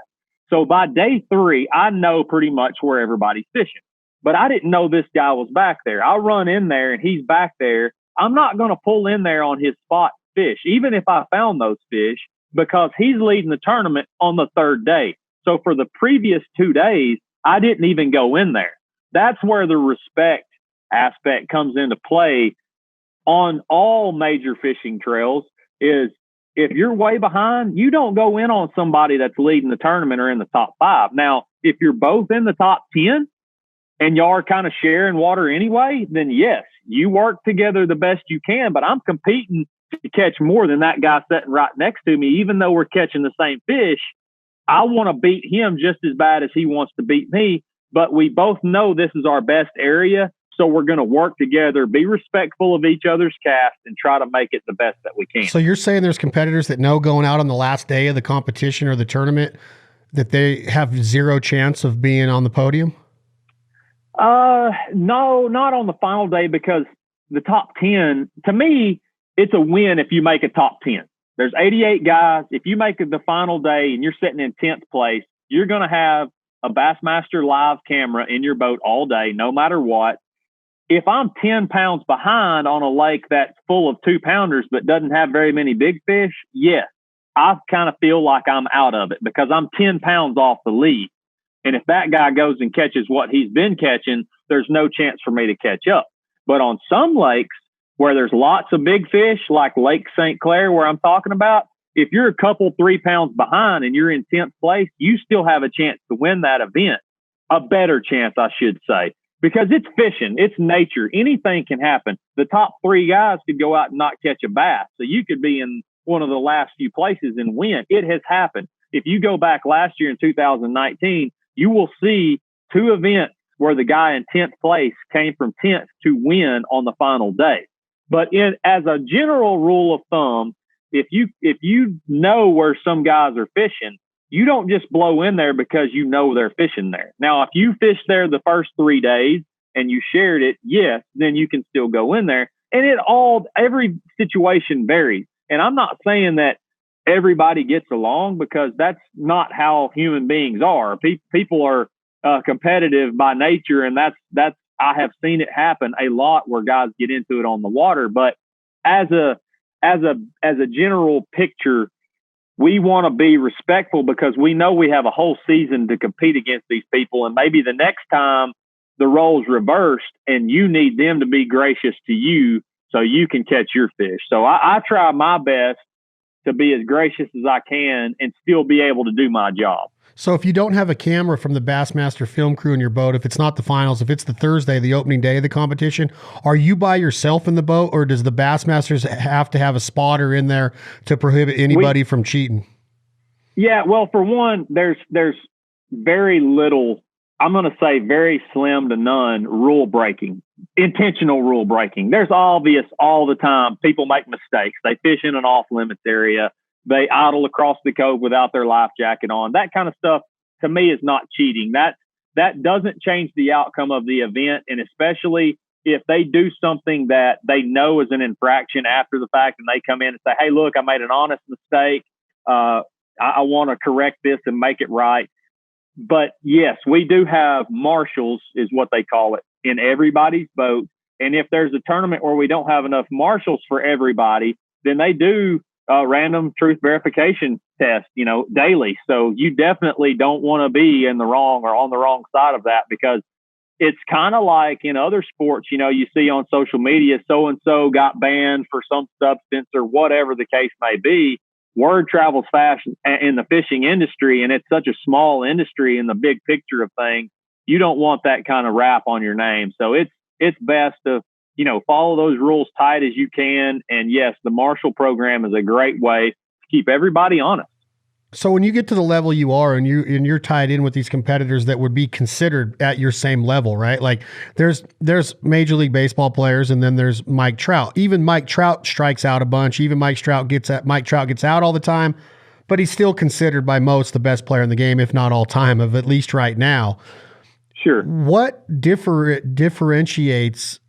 So by day 3, I know pretty much where everybody's fishing, but I didn't know this guy was back there. I run in there and he's back there. I'm not going to pull in there on his spot fish, even if I found those fish, because he's leading the tournament on the 3rd day. So for the previous 2 days, I didn't even go in there. That's where the respect aspect comes into play on all major fishing trails. Is if you're way behind, you don't go in on somebody that's leading the tournament or in the top 5. Now, if you're both in the top 10 and y'all are kind of sharing water anyway, then yes, you work together the best you can, but I'm competing to catch more than that guy sitting right next to me. Even though we're catching the same fish, I want to beat him just as bad as he wants to beat me, but we both know this is our best area. So we're going to work together, be respectful of each other's cast, and try to make it the best that we can. So you're saying there's competitors that know going out on the last day of the competition or the tournament that they have 0 chance of being on the podium? No, not on the final day, because the top 10, to me, it's a win if you make a top 10. There's 88 guys. If you make it the final day and you're sitting in 10th place, you're going to have a Bassmaster live camera in your boat all day, no matter what. If I'm 10 pounds behind on a lake that's full of 2-pounders but doesn't have very many big fish, yes, I kind of feel like I'm out of it because I'm 10 pounds off the lead. And if that guy goes and catches what he's been catching, there's no chance for me to catch up. But on some lakes where there's lots of big fish, like Lake St. Clair, where I'm talking about, if you're a couple 3 pounds behind and you're in 10th place, you still have a chance to win that event. A better chance, I should say. Because it's fishing, it's nature. Anything can happen. The top 3 guys could go out and not catch a bass. So you could be in one of the last few places and win. It has happened. If you go back last year in 2019, you will see 2 events where the guy in 10th place came from 10th to win on the final day. But as a general rule of thumb, if you know where some guys are fishing, you don't just blow in there because you know they're fishing there. Now, if you fish there the first 3 days and you shared it, yes, then you can still go in there. And every situation varies. And I'm not saying that everybody gets along, because that's not how human beings are. People are competitive by nature, and that's I have seen it happen a lot where guys get into it on the water. But as a general picture, we want to be respectful because we know we have a whole season to compete against these people. And maybe the next time the role's reversed and you need them to be gracious to you so you can catch your fish. So I try my best to be as gracious as I can and still be able to do my job. So if you don't have a camera from the Bassmaster film crew in your boat, if it's not the finals, if it's the Thursday, the opening day of the competition, are you by yourself in the boat, or does the Bassmasters have to have a spotter in there to prohibit anybody from cheating? Yeah, well, for one, there's very little, I'm going to say very slim to none rule breaking, intentional rule breaking. There's obvious all the time. People make mistakes. They fish in an off limits area. They idle across the cove without their life jacket on. That kind of stuff to me is not cheating. That doesn't change the outcome of the event. And especially if they do something that they know is an infraction after the fact and they come in and say, hey, look, I made an honest mistake. I want to correct this and make it right. But yes, we do have marshals, is what they call it, in everybody's boat. And if there's a tournament where we don't have enough marshals for everybody, then they do random truth verification test, daily. So you definitely don't want to be in the wrong or on the wrong side of that, because it's kind of like in other sports, you see on social media, so-and-so got banned for some substance or whatever the case may be. Word travels fast in the fishing industry, and it's such a small industry in the big picture of things. You don't want that kind of rap on your name. So it's best to, follow those rules tight as you can. And yes, the Marshall program is a great way to keep everybody honest. So when you get to the level you are and you're tied in with these competitors that would be considered at your same level, right? Like there's Major League Baseball players, and then there's Mike Trout. Even Mike Trout strikes out a bunch. Even Mike Trout gets out all the time, but he's still considered by most the best player in the game, if not all time, of at least right now. Sure. What differentiates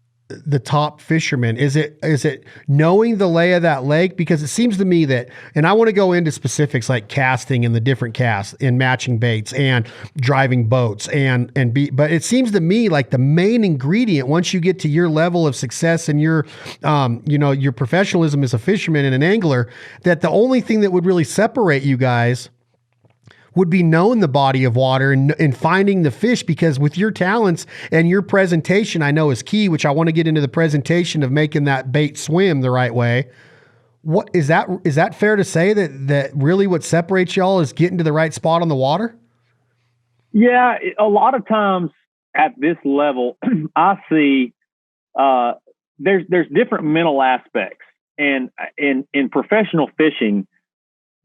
the top fisherman? Is it knowing the lay of that lake? Because it seems to me that, and I want to go into specifics like casting and the different casts and matching baits and driving boats but it seems to me like the main ingredient, once you get to your level of success and your your professionalism as a fisherman and an angler, that the only thing that would really separate you guys would be knowing the body of water and finding the fish, because with your talents and your presentation, I know is key, which I want to get into the presentation of making that bait swim the right way. What is that fair to say that really what separates y'all is getting to the right spot on the water? Yeah, a lot of times at this level, I see there's different mental aspects, and in professional fishing,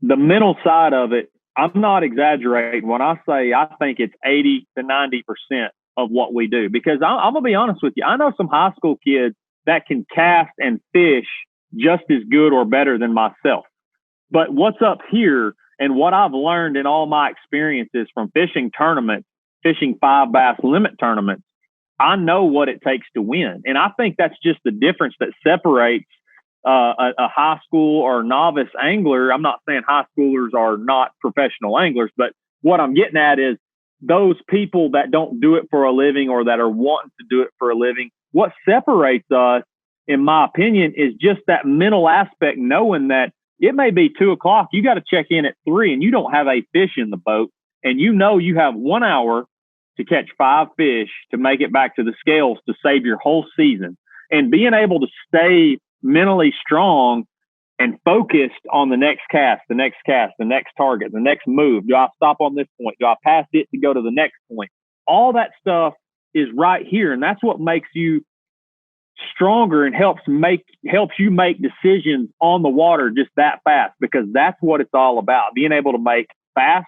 the mental side of it, I'm not exaggerating when I say I think it's 80 to 90% of what we do, because I'm going to be honest with you. I know some high school kids that can cast and fish just as good or better than myself. But what's up here and what I've learned in all my experiences from fishing tournaments, fishing 5 bass limit tournaments, I know what it takes to win. And I think that's just the difference that separates a high school or novice angler. I'm not saying high schoolers are not professional anglers, but what I'm getting at is those people that don't do it for a living or that are wanting to do it for a living. What separates us, in my opinion, is just that mental aspect, knowing that it may be 2:00. You got to check in at 3 and you don't have a fish in the boat. And you have 1 hour to catch 5 fish to make it back to the scales to save your whole season. And being able to stay mentally strong and focused on the next cast, the next target, the next move. Do I stop on this point? Do I pass it to go to the next point? All that stuff is right here. And that's what makes you stronger and helps you make decisions on the water just that fast, because that's what it's all about. Being able to make fast,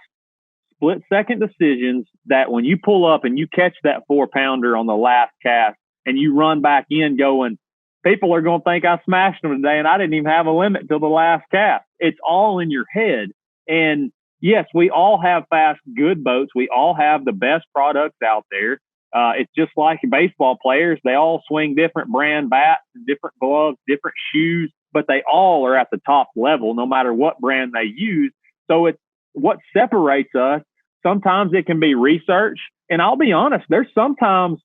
split-second decisions that when you pull up and you catch that 4-pounder on the last cast and you run back in going, people are going to think I smashed them today and I didn't even have a limit till the last cast. It's all in your head. And yes, we all have fast, good boats. We all have the best products out there. It's just like baseball players. They all swing different brand bats, different gloves, different shoes, but they all are at the top level no matter what brand they use. So it's what separates us. Sometimes it can be research. And I'll be honest, there's sometimes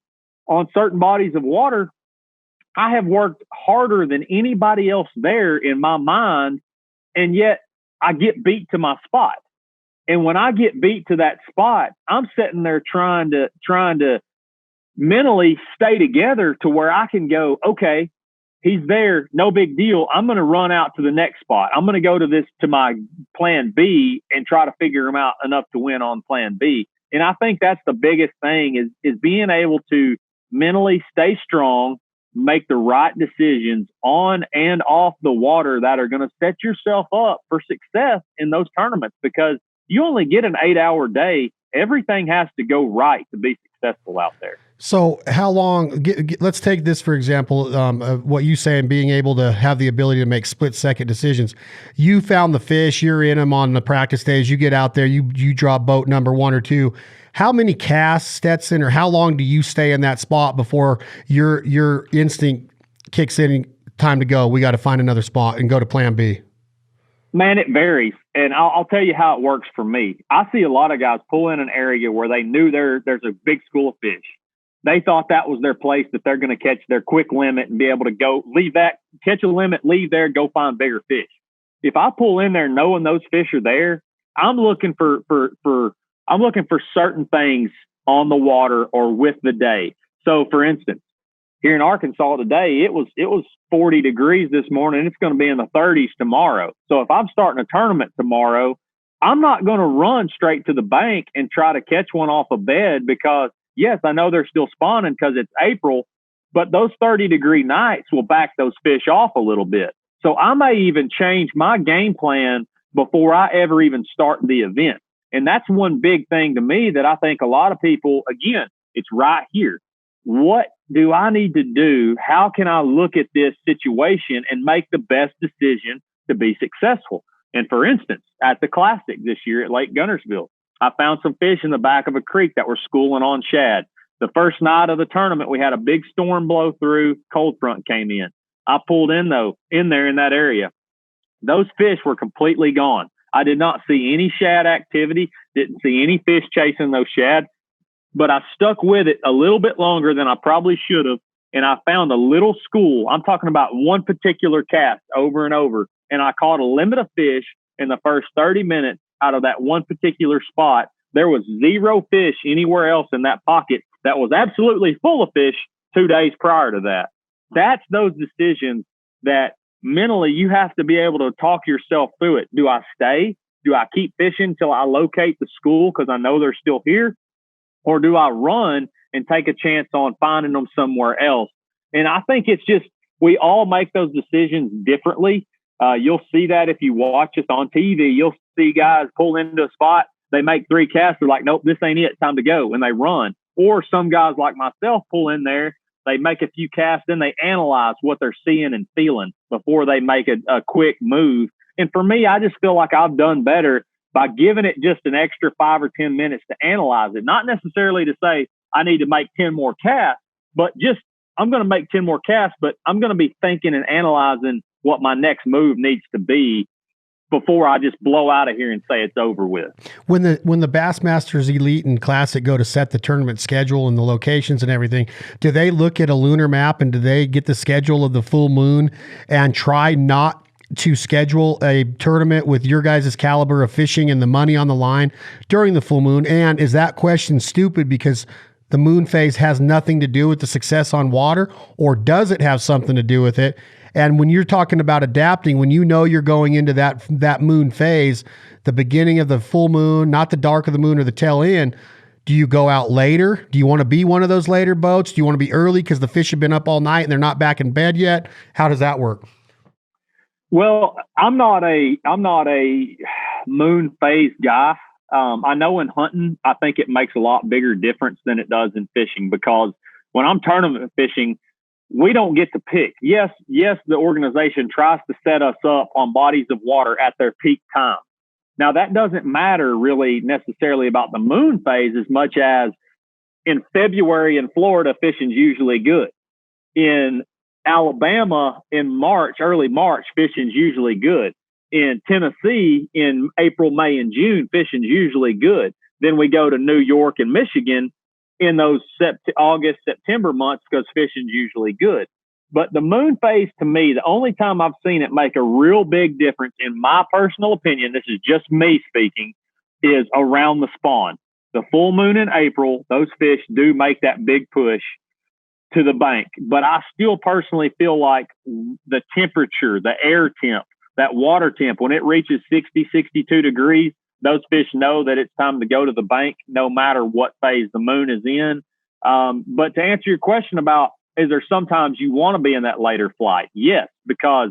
on certain bodies of water, I have worked harder than anybody else there in my mind, and yet I get beat to my spot. And when I get beat to that spot, I'm sitting there trying to mentally stay together to where I can go, okay, he's there, no big deal. I'm going to run out to the next spot. I'm going to go to my plan B and try to figure him out enough to win on plan B. And I think that's the biggest thing is being able to mentally stay strong, make the right decisions on and off the water that are going to set yourself up for success in those tournaments, because you only get an 8-hour day. Everything has to go right to be successful out there. So how long, let's take this, for example, what you say, and being able to have the ability to make split-second decisions. You found the fish, you're in them on the practice days, you get out there, you drop boat number 1 or 2. How many casts, Stetson, or how long do you stay in that spot before your instinct kicks in, time to go, we got to find another spot and go to plan B? Man, it varies. And I'll tell you how it works for me. I see a lot of guys pull in an area where they knew there's a big school of fish. They thought that was their place, that they're going to catch their quick limit and be able to go leave that, catch a limit, leave there, go find bigger fish. If I pull in there knowing those fish are there, I'm looking for certain things on the water or with the day. So for instance, here in Arkansas today, it was 40 degrees this morning. It's going to be in the 30s tomorrow. So if I'm starting a tournament tomorrow, I'm not going to run straight to the bank and try to catch one off a bed, because yes, I know they're still spawning because it's April, but those 30-degree nights will back those fish off a little bit. So I may even change my game plan before I ever even start the event. And that's one big thing to me that I think a lot of people, again, it's right here. What do I need to do? How can I look at this situation and make the best decision to be successful? And for instance, at the Classic this year at Lake Guntersville, I found some fish in the back of a creek that were schooling on shad. The first night of the tournament, we had a big storm blow through, cold front came in. I pulled in there in that area. Those fish were completely gone. I did not see any shad activity, didn't see any fish chasing those shad, but I stuck with it a little bit longer than I probably should have. And I found a little school. I'm talking about one particular cast over and over. And I caught a limit of fish in the first 30 minutes out of that one particular spot. There was 0 fish anywhere else in that pocket that was absolutely full of fish 2 days prior to that. That's those decisions that mentally you have to be able to talk yourself through it. Do I stay? Do I keep fishing till I locate the school because I know they're still here? Or do I run and take a chance on finding them somewhere else? And I think it's just, we all make those decisions differently. You'll see that if you watch us on TV. You'll see guys pull into a spot, they make 3 casts, they're like, nope, this ain't it, time to go, and they run. Or some guys like myself pull in there, they make a few casts, then they analyze what they're seeing and feeling before they make a quick move. And for me, I just feel like I've done better by giving it just an extra 5 or 10 minutes to analyze it. Not necessarily to say I need to make 10 more casts, but just I'm going to make 10 more casts, but I'm going to be thinking and analyzing what my next move needs to be before I just blow out of here and say it's over with. When the Bassmasters Elite and Classic go to set the tournament schedule and the locations and everything, do they look at a lunar map and do they get the schedule of the full moon and try not to schedule a tournament with your guys' caliber of fishing and the money on the line during the full moon? And is that question stupid because the moon phase has nothing to do with the success on water, or does it have something to do with it? And when you're talking about adapting, when you know you're going into that moon phase, the beginning of the full moon, not the dark of the moon or the tail end, do you go out later? Do you want to be one of those later boats? Do you want to be early because the fish have been up all night and they're not back in bed yet? How does that work? Well, I'm not a moon phase guy. I know in hunting, I think it makes a lot bigger difference than it does in fishing, because when I'm tournament fishing, we don't get to pick. Yes, the organization tries to set us up on bodies of water at their peak time. Now, that doesn't matter really necessarily about the moon phase as much as in February in Florida, fishing's usually good. In Alabama, in March, early March, fishing's usually good. In Tennessee, in April, May, and June, fishing's usually good. Then we go to New York and Michigan in those August, September months because fishing's usually good. But the moon phase, to me, the only time I've seen it make a real big difference, in my personal opinion, this is just me speaking, is around the spawn. The full moon in April, those fish do make that big push. to the bank. But I still personally feel like the temperature, the air temp, that water temp, when it reaches 60, 62 degrees, those fish know that it's time to go to the bank no matter what phase the moon is in. But to answer your question about, is there sometimes you want to be in that later flight? Yes, because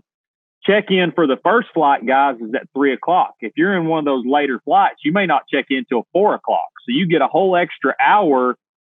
check-in for the first flight, guys, is at 3 o'clock. If you're in one of those later flights, you may not check in till 4 o'clock. So you get a whole extra hour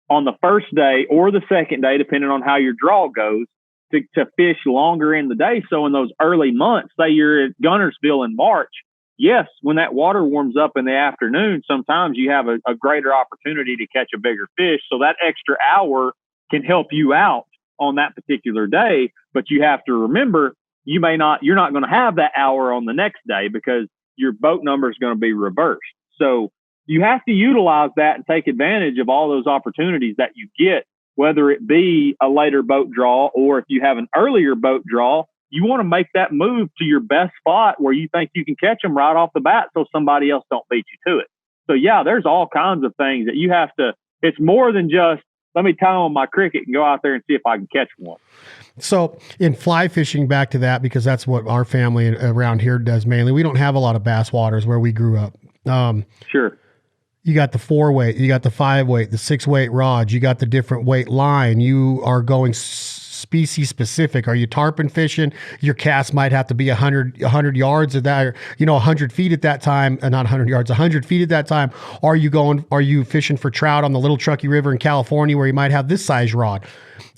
on the first day or the second day, depending on how your draw goes, to fish longer in the day. So in those early months, say you're at Gunnersville in March, yes, when that water warms up in the afternoon, sometimes you have a greater opportunity to catch a bigger fish. So that extra hour can help you out on that particular day. But you have to remember, you're not going to have that hour on the next day because your boat number is going to be reversed. So you have to utilize that and take advantage of all those opportunities that you get, whether it be a later boat draw or if you have an earlier boat draw. You want to make that move to your best spot where you think you can catch them right off the bat so somebody else don't beat you to it. So, yeah, there's all kinds of things that you have to – it's more than just let me tie on my cricket and go out there and see if I can catch one. So in fly fishing, back to that, because that's what our family around here does mainly. We don't have a lot of bass waters where we grew up. Sure. You got the 4-weight, you got the 5-weight, the 6-weight rods, you got the different weight line. You are going species specific. Are you tarpon fishing? Your cast might have to be 100 yards at that, or, 100 feet at that time, not 100 yards, 100 feet at that time. Are you fishing for trout on the Little Truckee River in California where you might have this size rod?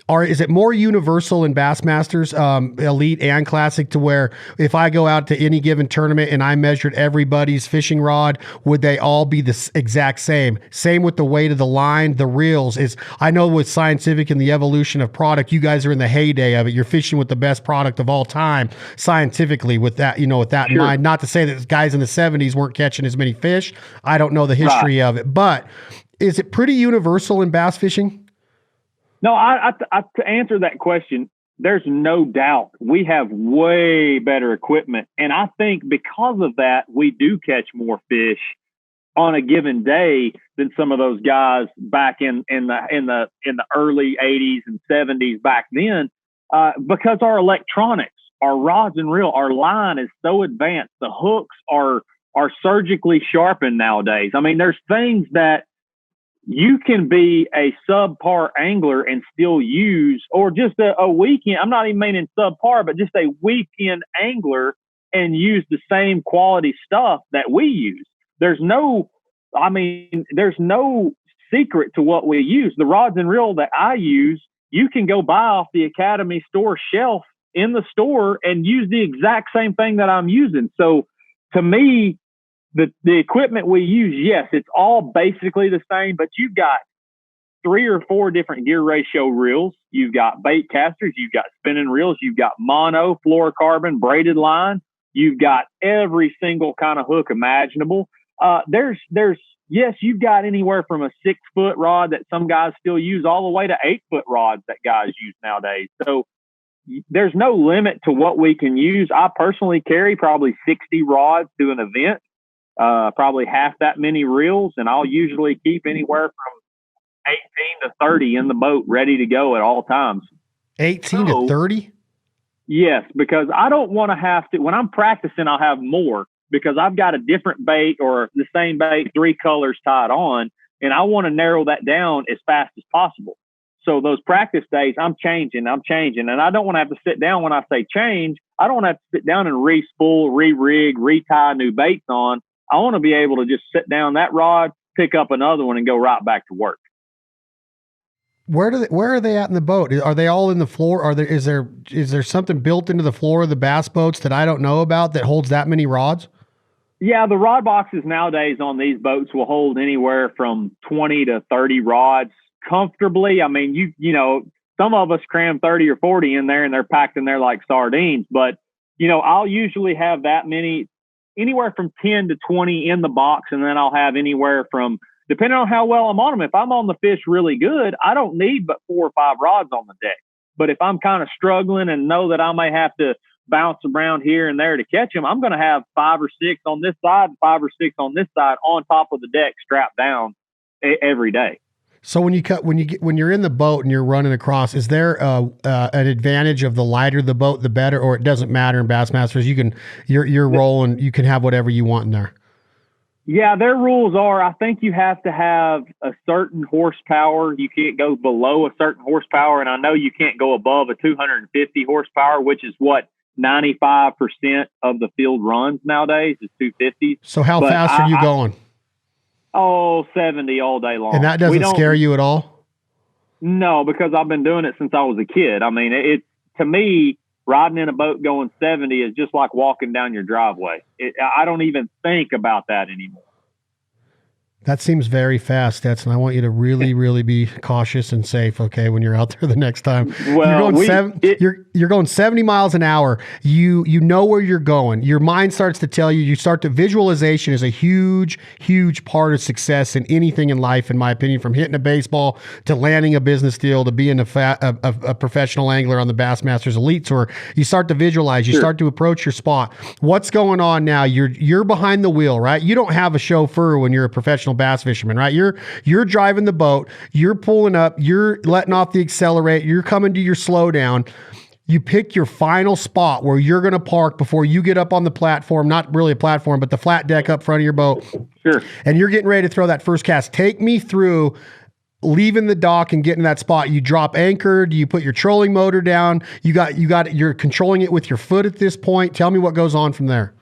Or is it more universal in Bassmasters, Elite and Classic, to where if I go out to any given tournament and I measured everybody's fishing rod, would they all be the exact same? Same with the weight of the line, the reels. I know with Scientific and the evolution of product, you guys are in the heyday of it. You're fishing with the best product of all time, scientifically, with that, with that Sure. in mind. Not to say that guys in the 70s weren't catching as many fish. I don't know the history of it, but is it pretty universal in bass fishing? No, to answer that question, there's no doubt we have way better equipment. And I think because of that, we do catch more fish on a given day than some of those guys back in the early 80s and 70s back then, because our electronics, our rods and reel, our line is so advanced. The hooks are surgically sharpened nowadays. I mean, there's things that you can be a subpar angler and still use, or just a weekend. I'm not even meaning subpar, but just a weekend angler and use the same quality stuff that we use. There's no secret to what we use. The rods and reel that I use, you can go buy off the Academy store shelf in the store and use the exact same thing that I'm using. So to me, the equipment we use, yes, it's all basically the same, but you've got 3 or 4 different gear ratio reels. You've got bait casters. You've got spinning reels. You've got mono, fluorocarbon, braided line. You've got every single kind of hook imaginable. Yes, you've got anywhere from a 6-foot rod that some guys still use all the way to 8-foot rods that guys use nowadays. So there's no limit to what we can use. I personally carry probably 60 rods to an event. Probably half that many reels, and I'll usually keep anywhere from 18 to 30 in the boat ready to go at all times. 18 to 30? Yes, because I don't want to have to, when I'm practicing, I'll have more because I've got a different bait or the same bait, 3 colors tied on, and I want to narrow that down as fast as possible. So those practice days, I'm changing, and I don't want to have to sit down when I say change. I don't want to have to sit down and re-spool, re-rig, retie new baits on. I want to be able to just sit down that rod, pick up another one, and go right back to work. Where are they at in the boat? Are they all in the floor? Is there something built into the floor of the bass boats that I don't know about that holds that many rods? Yeah, the rod boxes nowadays on these boats will hold anywhere from 20 to 30 rods comfortably. I mean, you know, some of us cram 30 or 40 in there and they're packed in there like sardines, but I'll usually have that many, anywhere from 10 to 20 in the box. And then I'll have anywhere from, depending on how well I'm on them. If I'm on the fish really good, I don't need but 4 or 5 rods on the deck. But if I'm kind of struggling and know that I may have to bounce around here and there to catch them, I'm going to have 5 or 6 on this side, 5 or 6 on this side on top of the deck strapped down every day. So when you're in the boat and you're running across, is there an advantage of the lighter the boat, the better, or it doesn't matter in Bassmasters? You're rolling, you can have whatever you want in there. Yeah, their rules are, I think you have to have a certain horsepower. You can't go below a certain horsepower. And I know you can't go above a 250 horsepower, which is what 95% of the field runs nowadays is 250. So how fast are you going? 70 all day long. And that doesn't scare you at all? No, because I've been doing it since I was a kid. I mean, to me, riding in a boat going 70 is just like walking down your driveway. I don't even think about that anymore. That seems very fast, Stetson. I want you to really, really be cautious and safe, okay, when you're out there the next time. Well, you're going 70 miles an hour. You know where you're going. Your mind starts to tell you. Visualization is a huge, huge part of success in anything in life, in my opinion, from hitting a baseball to landing a business deal to being a professional angler on the Bassmasters Elite Tour. You start to visualize. You start to approach your spot. What's going on now? You're behind the wheel, right? You don't have a chauffeur when you're a professional bass fisherman, right? You're driving the boat, you're pulling up, you're letting off the accelerator, you're coming to your slow down. You pick your final spot where you're going to park before you get up on the platform, not really a platform, but the flat deck up front of your boat. Sure. And you're getting ready to throw that first cast. Take me through leaving the dock and getting to that spot. You drop anchor, do you put your trolling motor down? You're controlling it with your foot at this point. Tell me what goes on from there.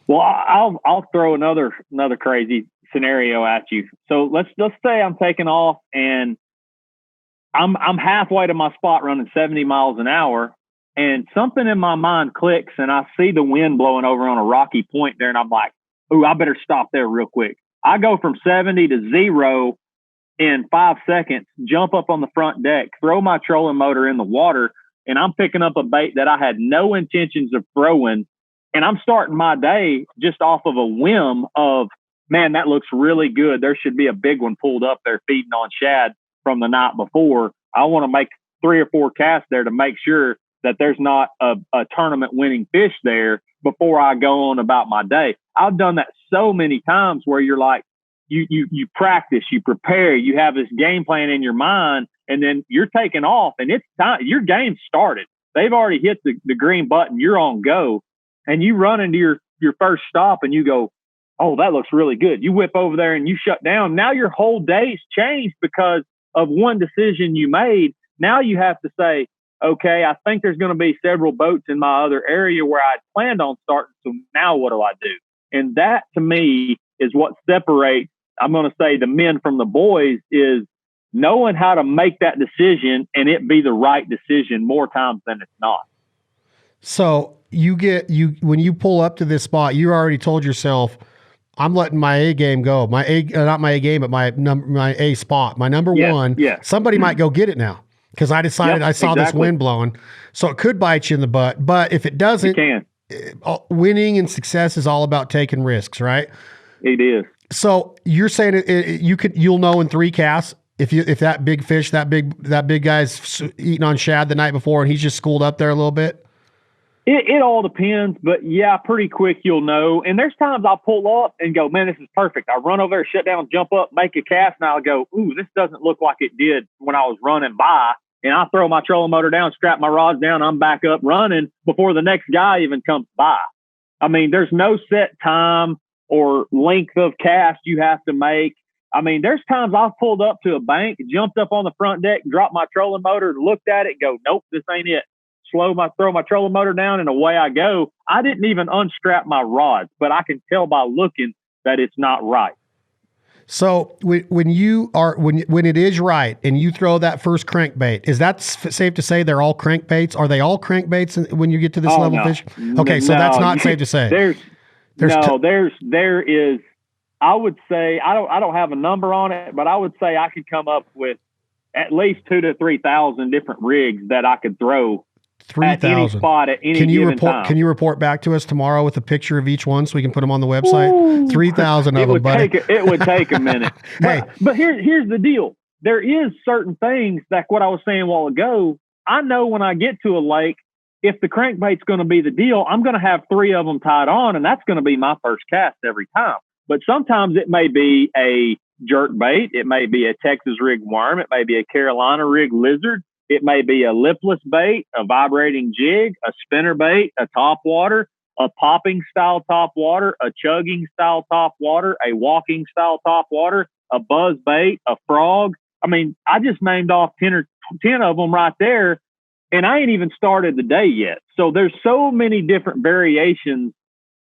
Well, I'll throw another crazy scenario at you. So let's say I'm taking off and I'm halfway to my spot running 70 miles an hour, and something in my mind clicks and I see the wind blowing over on a rocky point there, and I'm like, ooh, I better stop there real quick. I go from 70 to 0 in 5 seconds, jump up on the front deck, throw my trolling motor in the water, and I'm picking up a bait that I had no intentions of throwing. And I'm starting my day just off of a whim of, man, that looks really good. There should be a big one pulled up there feeding on shad from the night before. I want to make 3 or 4 casts there to make sure that there's not a tournament winning fish there before I go on about my day. I've done that so many times where you're like, you practice, you prepare, you have this game plan in your mind, and then you're taking off and it's time. Your game started. They've already hit the green button. You're on go. And you run into your first stop and you go, oh, that looks really good. You whip over there and you shut down. Now your whole day's changed because of one decision you made. Now you have to say, okay, I think there's going to be several boats in my other area where I planned on starting. So now what do I do? And that to me is what separates, I'm going to say, the men from the boys, is knowing how to make that decision and it be the right decision more times than it's not. So when you pull up to this spot, you already told yourself, I'm letting my A game go. Not my A game, but my A spot, my number one. Yeah. Somebody might go get it now because I decided I saw this wind blowing. So it could bite you in the butt. But if it doesn't, winning and success is all about taking risks, right? It is. So you're saying you'll know in 3 casts if that big fish, that big guy's eating on shad the night before and he's just schooled up there a little bit. It all depends, but yeah, pretty quick you'll know. And there's times I'll pull up and go, man, this is perfect. I run over there, shut down, jump up, make a cast, and I'll go, ooh, this doesn't look like it did when I was running by. And I throw my trolling motor down, strap my rods down, I'm back up running before the next guy even comes by. I mean, there's no set time or length of cast you have to make. I mean, there's times I've pulled up to a bank, jumped up on the front deck, dropped my trolling motor, looked at it, go, nope, this ain't it. Throw my trolling motor down and away I go. I didn't even unstrap my rods, but I can tell by looking that it's not right. So when it is right and you throw that first crankbait, is that safe to say they're all crankbaits? Are they all crankbaits when you get to this level of fish? Okay, so that's not safe to say. There is. I would say I don't have a number on it, but I would say I could come up with at least 2,000 to 3,000 different rigs that I could throw. 3,000 at any spot at any given time. Can you report back to us tomorrow with a picture of each one so we can put them on the website? 3,000 of them, buddy. It would take a minute. But here's the deal. There is certain things, like what I was saying a while ago. I know when I get to a lake, if the crankbait's going to be the deal, I'm going to have 3 of them tied on, and that's going to be my first cast every time. But sometimes it may be a jerk bait. It may be a Texas rig worm. It may be a Carolina rig lizard. It may be a lipless bait, a vibrating jig, a spinner bait, a top water, a popping style top water, a chugging style top water, a walking style top water, a buzz bait, a frog. I mean, I just named off 10 of them right there, and I ain't even started the day yet. So there's so many different variations.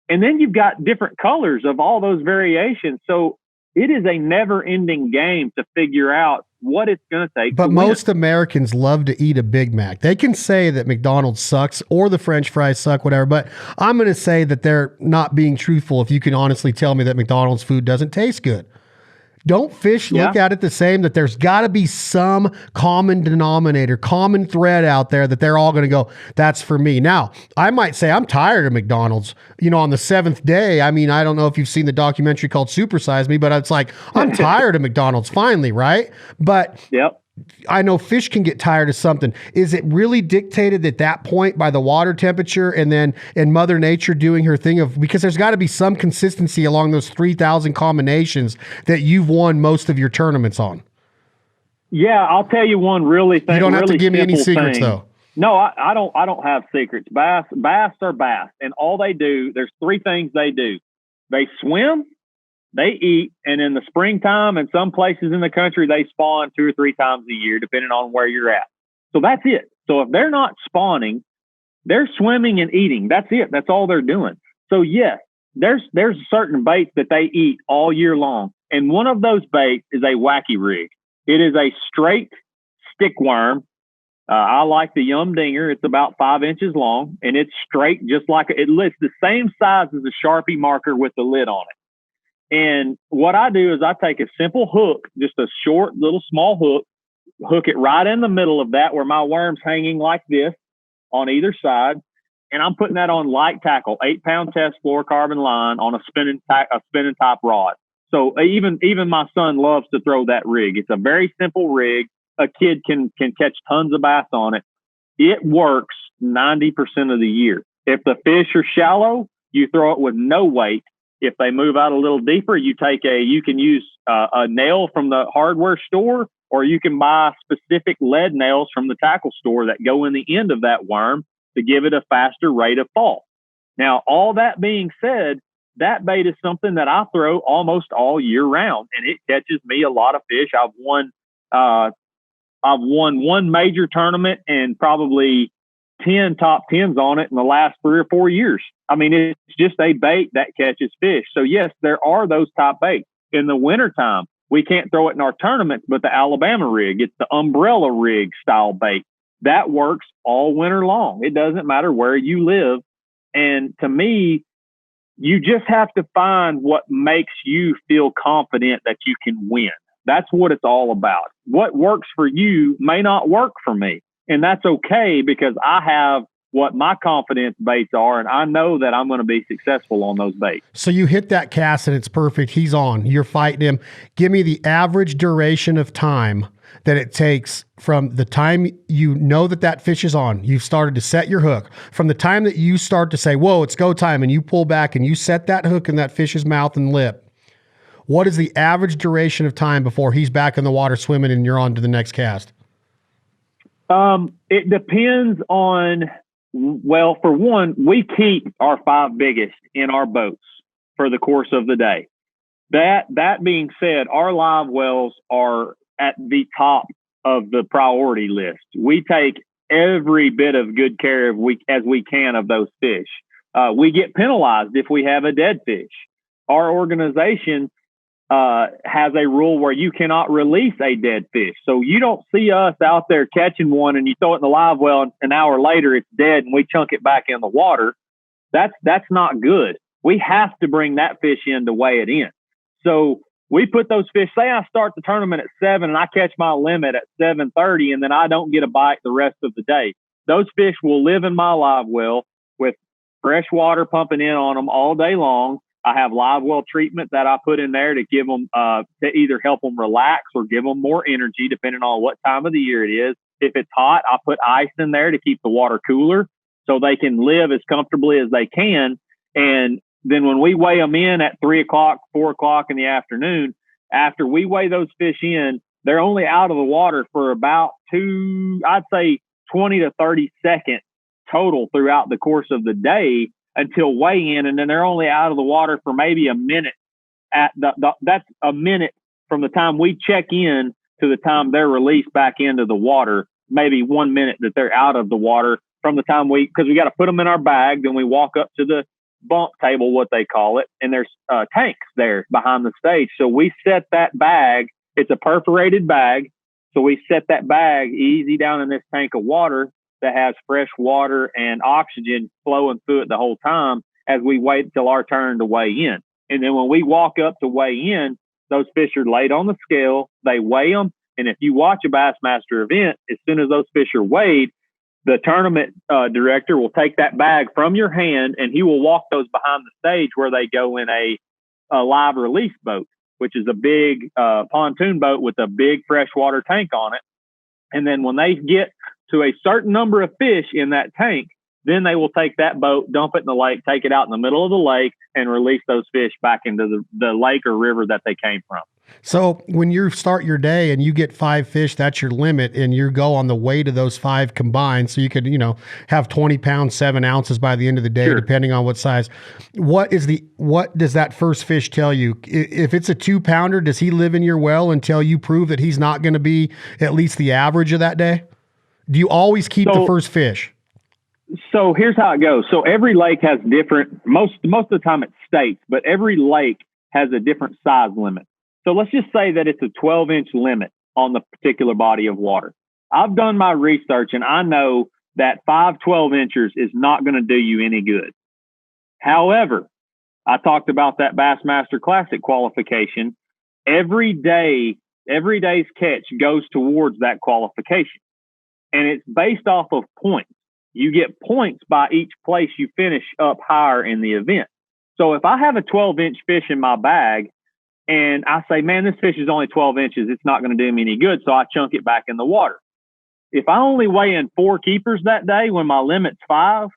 And then you've got different colors of all those variations. So it is a never ending game to figure out what it's going to take. But most Americans love to eat a Big Mac. They can say that McDonald's sucks or the French fries suck, whatever, but I'm going to say that they're not being truthful if you can honestly tell me that McDonald's food doesn't taste good. Don't fish look at it the same, that there's got to be some common denominator, common thread out there that they're all going to go, that's for me. Now, I might say I'm tired of McDonald's, on the 7th day. I mean, I don't know if you've seen the documentary called Super Size Me, but it's like, I'm tired of McDonald's finally, right? But I know fish can get tired of something. Is it really dictated at that point by the water temperature and Mother Nature doing her thing because there's got to be some consistency along those 3,000 combinations that you've won most of your tournaments on? Yeah, I'll tell you one really thing. You don't have to give me any secrets thing. though. No, I don't have secrets. Bass are bass, and all they do, there's 3 things they do. They swim, they eat, and in the springtime and some places in the country, they spawn 2 or 3 times a year, depending on where you're at. So that's it. So if they're not spawning, they're swimming and eating. That's it. That's all they're doing. So yes, there's certain baits that they eat all year long. And one of those baits is a wacky rig. It is a straight stick worm. I like the Yum Dinger. It's about 5 inches long, and it's straight, just like it's the same size as a Sharpie marker with the lid on it. And what I do is I take a simple hook, just a short little small hook it right in the middle of that where my worm's hanging like this on either side. And I'm putting that on light tackle, 8-pound test fluorocarbon line on a spinning top rod. So even my son loves to throw that rig. It's a very simple rig. A kid can catch tons of bass on it. It works 90% of the year. If the fish are shallow, you throw it with no weight. If they move out a little deeper, you can use a nail from the hardware store, or you can buy specific lead nails from the tackle store that go in the end of that worm to give it a faster rate of fall. Now, all that being said, that bait is something that I throw almost all year round, and it catches me a lot of fish. I've won one major tournament and probably 10 top 10s on it in the last 3 or 4 years. I mean, it's just a bait that catches fish. So yes, there are those top baits. In the wintertime, we can't throw it in our tournaments, but the Alabama rig, it's the umbrella rig style bait. That works all winter long. It doesn't matter where you live. And to me, you just have to find what makes you feel confident that you can win. That's what it's all about. What works for you may not work for me. And that's okay, because I have what my confidence baits are, and I know that I'm going to be successful on those baits. So you hit that cast and it's perfect. He's on. You're fighting him. Give me the average duration of time that it takes from the time you know that fish is on. You've started to set your hook. From the time that you start to say, whoa, it's go time, and you pull back and you set that hook in that fish's mouth and lip, what is the average duration of time before he's back in the water swimming and you're on to the next cast? It depends on, well, for one, we keep our 5 biggest in our boats for the course of the day. That being said, our live wells are at the top of the priority list. We take every bit of good care as we can of those fish. We get penalized if we have a dead fish. Our organization has a rule where you cannot release a dead fish. So you don't see us out there catching one and you throw it in the live well and an hour later it's dead and we chunk it back in the water. That's not good. We have to bring that fish in to weigh it in. So we put those fish, say I start the tournament at 7 and I catch my limit at 7:30 and then I don't get a bite the rest of the day. Those fish will live in my live well with fresh water pumping in on them all day long. I have live well treatment that I put in there to give them, to either help them relax or give them more energy, depending on what time of the year it is. If it's hot, I put ice in there to keep the water cooler so they can live as comfortably as they can. And then when we weigh them in at 3 o'clock, 4 o'clock in the afternoon, After we weigh those fish in, they're only out of the water for about I'd say 20 to 30 seconds total throughout the course of the day until weigh in. And then they're only out of the water for maybe a minute. That's a minute from the time we check in to the time they're released back into the water, maybe 1 minute that they're out of the water from the time because we got to put them in our bag. Then we walk up to the bump table, what they call it. And there's tanks there behind the stage. So we set that bag. It's a perforated bag. So we set that bag easy down in this tank of water that has fresh water and oxygen flowing through it the whole time as we wait till our turn to weigh in. And then when we walk up to weigh in, those fish are laid on the scale. They weigh them. And if you watch a Bassmaster event, as soon as those fish are weighed, the tournament director will take that bag from your hand and he will walk those behind the stage where they go in a live release boat, which is a big pontoon boat with a big freshwater tank on it. And then when they get to a certain number of fish in that tank, then they will take that boat, dump it in the lake, take it out in the middle of the lake, and release those fish back into the lake or river that they came from. So when you start your day and you get 5 fish, that's your limit, and you go on the weight of those 5 combined. So you could, have 20 pounds, 7 ounces by the end of the day, depending on what size. What does that first fish tell you? If it's a 2-pounder, does he live in your well until you prove that he's not going to be at least the average of that day? Do you always keep the first fish? So here's how it goes. So every lake has different, most of the time it's states, but every lake has a different size limit. So let's just say that it's a 12-inch limit on the particular body of water. I've done my research and I know that 5 12-inchers is not going to do you any good. However, I talked about that Bassmaster Classic qualification. Every day's catch goes towards that qualification. And it's based off of points. You get points by each place you finish up higher in the event. So if I have a 12-inch fish in my bag and I say, man, this fish is only 12 inches, it's not going to do me any good. So I chunk it back in the water. If I only weigh in 4 keepers that day when my limit's 5,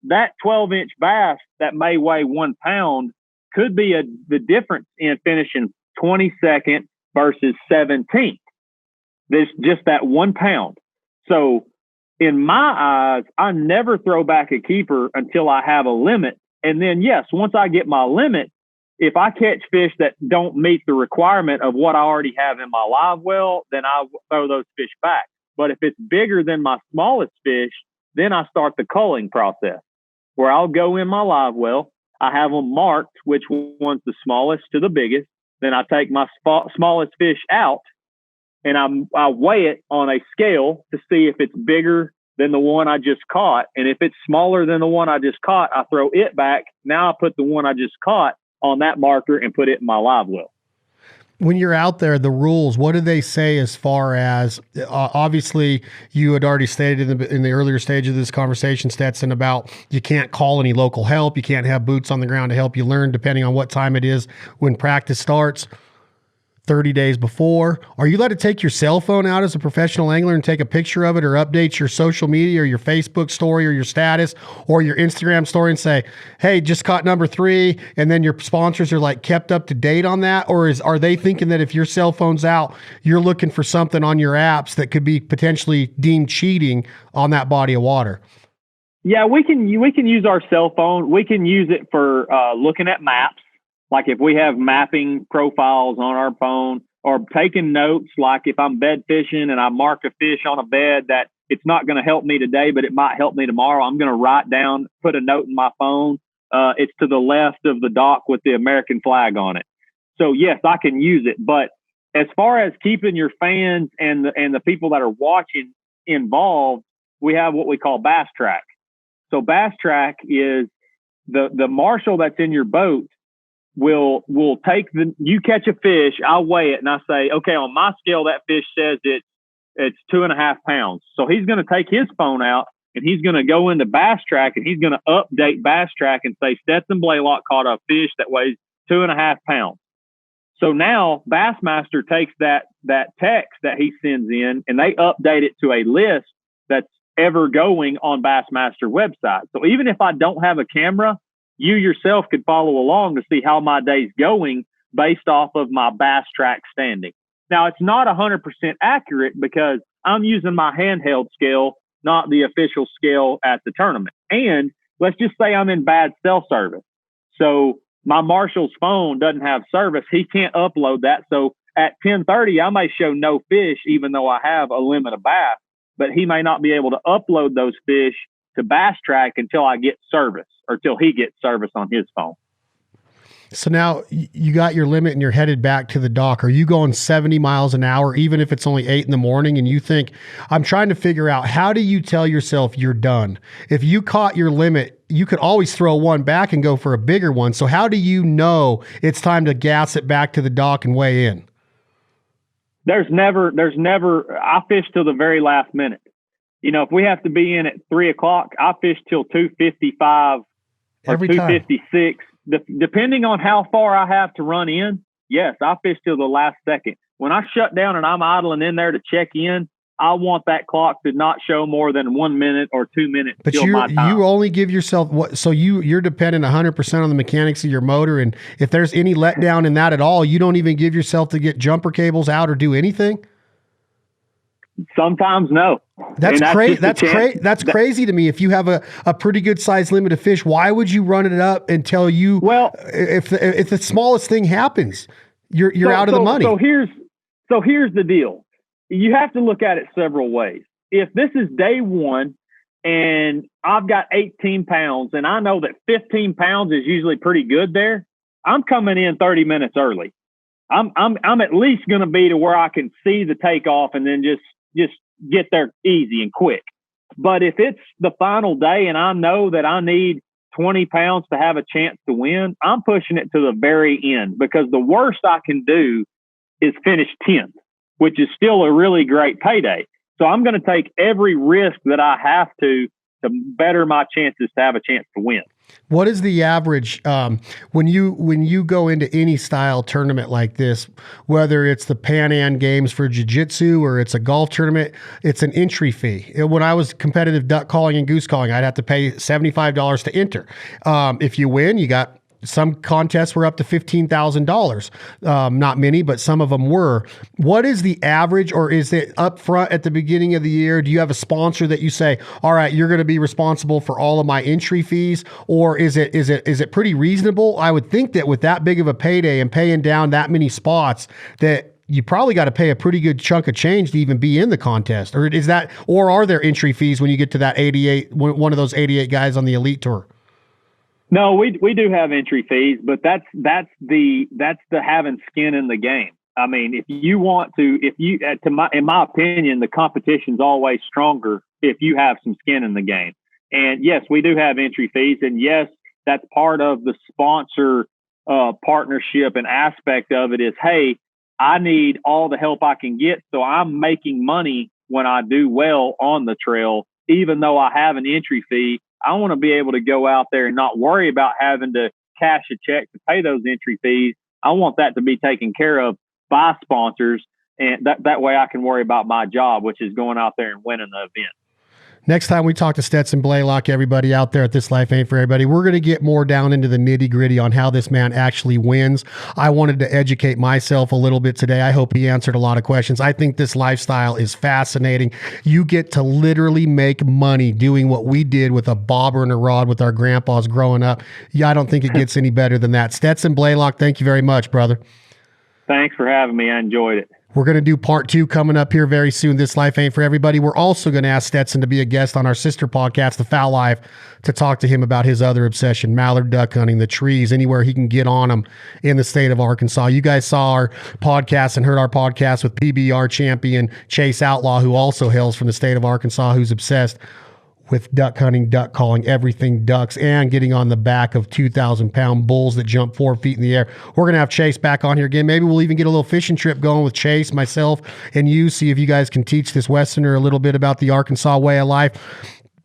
that 12-inch bass that may weigh 1 pound could be the difference in finishing 22nd versus 17th. There's just that 1 pound. So in my eyes, I never throw back a keeper until I have a limit. And then, yes, once I get my limit, if I catch fish that don't meet the requirement of what I already have in my live well, then I throw those fish back. But if it's bigger than my smallest fish, then I start the culling process where I'll go in my live well. I have them marked, which one's the smallest to the biggest. Then I take my smallest fish out and I weigh it on a scale to see if it's bigger than the one I just caught. And if it's smaller than the one I just caught, I throw it back. Now I put the one I just caught on that marker and put it in my live well. When you're out there, the rules, what do they say as far as, obviously you had already stated in the earlier stage of this conversation, Stetson, about you can't call any local help. You can't have boots on the ground to help you learn depending on what time it is when practice starts. 30 days before. Are you allowed to take your cell phone out as a professional angler and take a picture of it or update your social media or your Facebook story or your status or your Instagram story and say, hey, just caught number 3, and then your sponsors are like kept up to date on that? Or are they thinking that if your cell phone's out, you're looking for something on your apps that could be potentially deemed cheating on that body of water? Yeah, we can use our cell phone. We can use it for looking at maps. Like if we have mapping profiles on our phone, or taking notes, like if I'm bed fishing and I mark a fish on a bed that it's not going to help me today, but it might help me tomorrow, I'm going to write down, put a note in my phone. It's to the left of the dock with the American flag on it. So yes, I can use it. But as far as keeping your fans and the people that are watching involved, we have what we call Bass Track. So Bass Track is the marshal that's in your boat will take you catch a fish, I'll weigh it, and I say, okay, on my scale, that fish says it's 2.5 pounds. So he's going to take his phone out and he's going to go into Bass Track and he's going to update Bass Track and say, Stetson Blaylock caught a fish that weighs 2.5 pounds. So now Bassmaster takes that text that he sends in and they update it to a list that's ever going on Bassmaster website. So even if I don't have a camera, you yourself could follow along to see how my day's going based off of my bass track standing. Now, it's not 100% accurate because I'm using my handheld scale, not the official scale at the tournament. And let's just say I'm in bad cell service. So my marshal's phone doesn't have service. He can't upload that. So at 10:30, I may show no fish, even though I have a limit of bass, but he may not be able to upload those fish to Bass Track until I get service or till he gets service on his phone. So now you got your limit and you're headed back to the dock. Are you going 70 miles an hour, even if it's only 8 a.m, and you think, I'm trying to figure out, how do you tell yourself you're done? If you caught your limit, you could always throw one back and go for a bigger one. So how do you know it's time to gas it back to the dock and weigh in? There's never, I fish till the very last minute. You know, if we have to be in at 3 o'clock, I fish till 2:55 or 2:56. Depending on how far I have to run in, yes, I fish till the last second. When I shut down and I'm idling in there to check in, I want that clock to not show more than 1 minute or 2 minutes. But you only give yourself what? So you're dependent 100% on the mechanics of your motor, and if there's any letdown in that at all, you don't even give yourself to get jumper cables out or do anything. Sometimes no. That's crazy. That's crazy to me. If you have a pretty good size limit of fish, why would you run it up until you? Well, if the smallest thing happens, you're out of the money. So here's the deal. You have to look at it several ways. If this is day one and I've got 18 pounds and I know that 15 pounds is usually pretty good there, I'm coming in 30 minutes early. I'm at least going to be to where I can see the takeoff and then just get there easy and quick. But if it's the final day and I know that I need 20 pounds to have a chance to win, I'm pushing it to the very end, because the worst I can do is finish 10th, which is still a really great payday. So I'm going to take every risk that I have to better my chances to have a chance to win. What is the average when you go into any style tournament like this, whether it's the Pan Am Games for Jiu-Jitsu or it's a golf tournament, it's an entry fee. When I was competitive duck calling and goose calling, I'd have to pay $75 to enter. If you win, you got some contests were up to $15,000. Not many, but some of them were. What is the average, or is it up front at the beginning of the year? Do you have a sponsor that you say, all right, you're going to be responsible for all of my entry fees? Or is it pretty reasonable? I would think that with that big of a payday and paying down that many spots, that you probably got to pay a pretty good chunk of change to even be in the contest. Or are there entry fees when you get to that 88, one of those 88 guys on the Elite Tour? No, we do have entry fees, but that's the having skin in the game. I mean, in my opinion, the competition's always stronger if you have some skin in the game. And yes, we do have entry fees, and yes, that's part of the sponsor partnership and aspect of it is, hey, I need all the help I can get, so I'm making money when I do well on the trail, even though I have an entry fee. I want to be able to go out there and not worry about having to cash a check to pay those entry fees. I want that to be taken care of by sponsors, and that way I can worry about my job, which is going out there and winning the event. Next time we talk to Stetson Blaylock, everybody out there at This Life Ain't For Everybody, we're going to get more down into the nitty gritty on how this man actually wins. I wanted to educate myself a little bit today. I hope he answered a lot of questions. I think this lifestyle is fascinating. You get to literally make money doing what we did with a bobber and a rod with our grandpas growing up. Yeah, I don't think it gets any better than that. Stetson Blaylock, thank you very much, brother. Thanks for having me. I enjoyed it. We're going to do part 2 coming up here very soon. This Life Ain't For Everybody. We're also going to ask Stetson to be a guest on our sister podcast, The Foul Life, to talk to him about his other obsession, mallard duck hunting, the trees, anywhere he can get on them in the state of Arkansas. You guys saw our podcast and heard our podcast with PBR champion Chase Outlaw, who also hails from the state of Arkansas, who's obsessed with duck hunting, duck calling, everything ducks, and getting on the back of 2,000-pound bulls that jump 4 feet in the air. We're going to have Chase back on here again. Maybe we'll even get a little fishing trip going with Chase, myself, and you, see if you guys can teach this Westerner a little bit about the Arkansas way of life.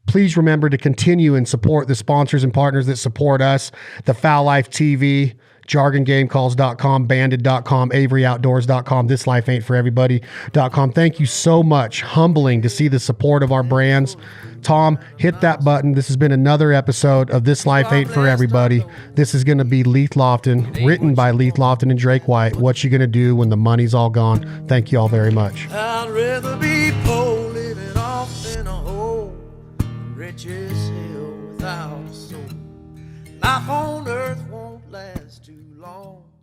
Please remember to continue and support the sponsors and partners that support us, the Foul Life TV, jargongamecalls.com, banded.com, averyoutdoors.com, thislifeaintforeverybody.com. Thank you so much. Humbling to see the support of our brands. Tom, hit that button. This has been another episode of This Life Ain't For Everybody. This is going to be Leith Lofton, written by Leith Lofton and Drake White. What you going to do when the money's all gone? Thank you all very much. I'd rather be poor living off in a hole, rich as hell without a soul. Life on earth won't last too long.